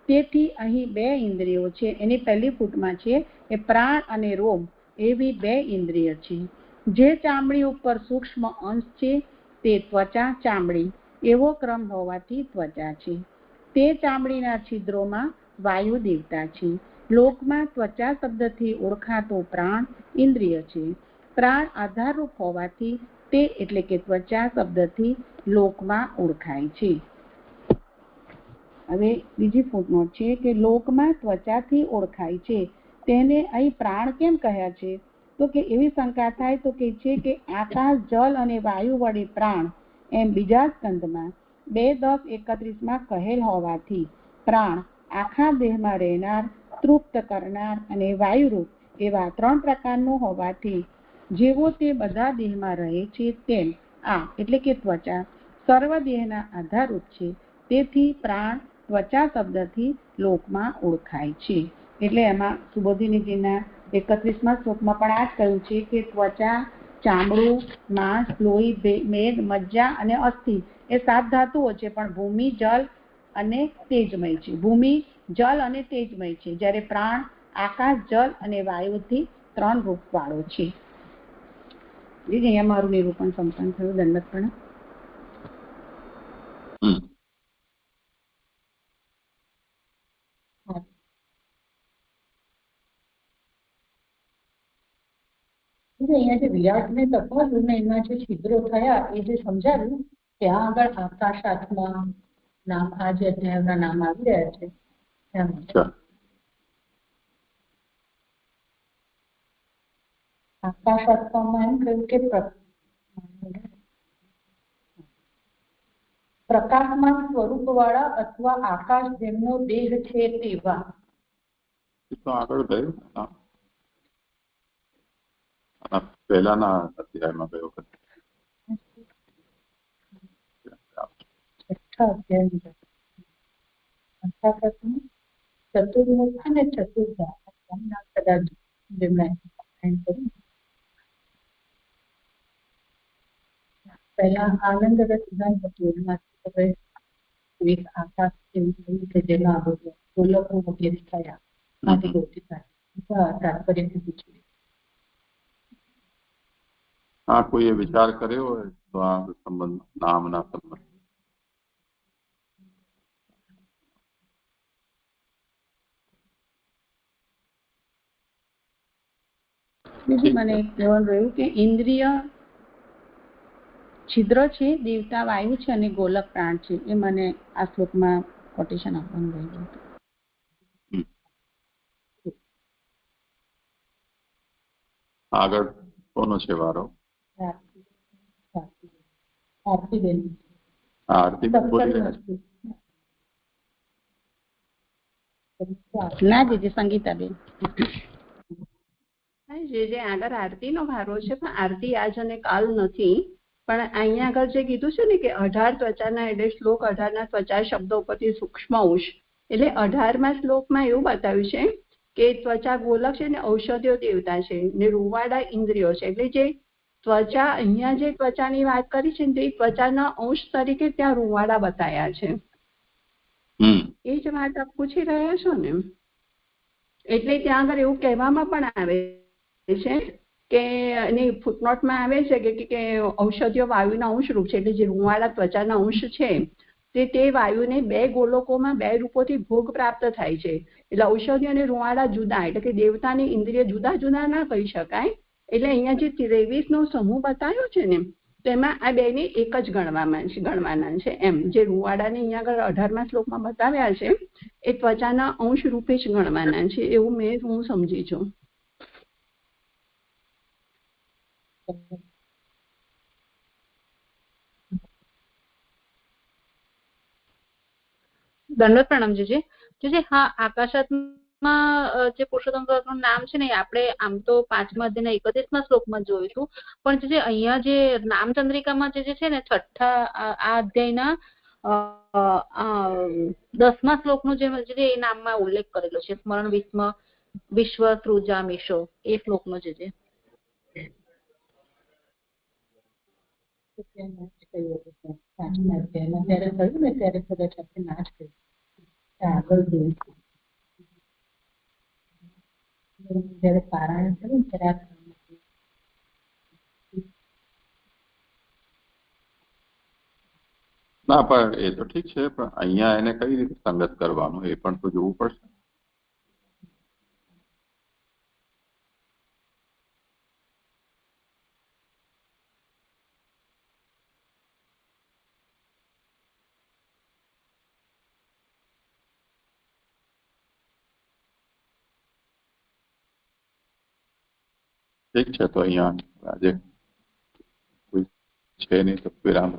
તેથી અહીં 2 ઇન્દ્રિયો છે. એની પહેલી ફૂટમાં છે એ પ્રાણ અને રોમ એવી 2 ઇન્દ્રિય છે. જે ચામડી ઉપર સૂક્ષ્મ અંશ છે તે ત્વચા ચામડી એવો ક્રમ હોવાથી ત્વચા છે. તે ચામડીના છિદ્રોમાં વાયુ દેવતા છે. લોકમાં ત્વચા શબ્દથી ઓળખાતો પ્રાણ ઇન્દ્રિય છે. પ્રાણ આધારરૂપ હોવાથી તે એટલે કે ત્વચા શબ્દથી લોકમાં ઓળખાય છે. હવે બીજી ફૂટનોટ છે કે લોકમાં ત્વચાથી ઓળખાય છે તેને અહીં પ્રાણ કેમ કહ્યા છે? તો કે એવી શંકા થાય તો કે છે કે આકાશ, જલ અને વાયુ વડે પ્રાણ એમ બીજા સ્કંદમાં 2:10:31માં કહેલ હોવાથી પ્રાણ આખા દેહમાં રહેનાર, તૃપ્ત કરનાર અને વાયુરૂપ એવા 3 પ્રકારનું હોવાથી જેવો તે બધા દેહમાં રહે છે તેમ આ એટલે કે ત્વચા સર્વ દેહના આધારરૂપ છે. તેથી પ્રાણ ત્વચા શબ્દથી લોકમાં ઓળખાય છે. એટલે એમાં સુબોધિનીજીના 31મા શ્લોકમાં પણ આ જ કહ્યું છે કે ત્વચા, ચામડું, માંસ, લોહી, મેદ, મજ્જા અને અસ્થિ એ 7 ધાતુઓ છે, પણ ભૂમિ, જલ અને તેજમય છે. ભૂમિ, જલ અને તેજમય છે, જ્યારે પ્રાણ આકાશ, જલ અને વાયુથી 3 રૂપ વાળો છે. અહીંયા મારું નિરૂપણ સંપન્ન થયું. દંડવત પ્રણામ. અહીંયા જે વિરાટને તપાવ્યું ને એમાં જે છિદ્રો થયા એ જે સમજાવ્યું ત્યાં આગળ આકાશાત્મા નામ આ જે અધ્યાયના નામ આવી રહ્યા છે આકાશાત્મામાં એમ કહ્યું કે પ્રકાશમાન સ્વરૂપ વાળા અથવા આકાશ જેમનો દેહ છે તેવા આગળ ગયું પહેલાના અધ્યાયમાં ગયો ચતુર્મુખ અને ચતુર્ધા કદાચ પહેલા આનંદ રસદાન હતું એમાંથી આકાશ એવું કે જેના ગોલકો વગેરે થયા તાત્પર્ય પૂછ્યું. હા, કોઈએ વિચાર કર્યો હોય તો આ સંબંધ નામના સંબંધ મને એક કહેવાનું રહ્યું કે ઇન્દ્રિય છિદ્ર છે, દેવતા વાયુ છે અને ગોલક પ્રાણ છે. એ મને આ શ્લોકમાં કોટેશન આપવાનું રહ્યું હતું. આગળ કોનો છે વારો? આરતીબેન બોલી રહ્યા છે. ના જીજી, સંગીતાબેન. જે આગળ આરતીનો વારો છે, પણ આરતી આજ અને કાલ નથી. પણ અહીંયા આગળ જે કીધું છે ને કે 18 ત્વચાના એટલે શ્લોક 18 ના ત્વચા શબ્દો ઉપરથી સૂક્ષ્મ અંશ, એટલે 18મા શ્લોકમાં એવું બતાવ્યું છે કે ત્વચા ગોલક છે ને ઔષધીય દેવતા છે ને રૂવાડા ઇન્દ્રિયો છે. એટલે જે ત્વચા અહીંયા જે ત્વચાની વાત કરી છે ને તે ત્વચાના અંશ તરીકે ત્યાં રૂવાડા બતાયા છે. એ જ વાત આપ પૂછી રહ્યા છો ને. એટલે ત્યાં આગળ એવું કહેવામાં પણ આવે છે કે એની ફૂટનોટમાં આવે છે કે ઔષધીય વાયુના અંશ રૂપ છે. એટલે જે રૂવાડા ત્વચાના અંશ છે તે વાયુને 2 ગોલકોમાં 2 રૂપોથી ભોગ પ્રાપ્ત થાય છે. એટલે ઔષધિ અને રૂવાડા જુદા, એટલે કે દેવતાની ઇન્દ્રિય જુદા જુદા ના કહી શકાય. એટલે અહીંયા જે 23નો સમૂહ બતાવ્યો છે ને તેમાં આ બેને એક જ ગણવાના છે એમ. જે રૂવાડાને અહીંયા આગળ 18મા શ્લોકમાં બતાવ્યા છે એ ત્વચાના અંશ રૂપે જ ગણવાના છે, એવું હું સમજી છું. દંડવત પ્રણામ જીજી. જીજી, હા, આકાશાત્મા જે પુરુષોત્તમ નું નામ છે ને આપણે આમ તો 5મા અધ્યાયના 31મા શ્લોકમાં જોઈશું, પણ જે અહીંયા જે નામચંદ્રિકામાં જે છે ને 6થા આ અધ્યાયના 10મા શ્લોકનો જે એ નામમાં ઉલ્લેખ કરેલો છે, સ્મરણ વિશ્વ સૃજામીશો, એ શ્લોકનો જે ત્યારે થયું ને ત્યારે કદાચ આપણે નાશ કર્યું આગળ જોયું જયારે પારાયણ થયું ત્યારે ના, પણ એ તો ઠીક છે, પણ અહીંયા એને કઈ રીતે સંગત કરવાનું એ પણ તો જોવું પડશે. ઠીક છે, તો અહીંયા આજે કોઈ છે નહીં તો વિરામ.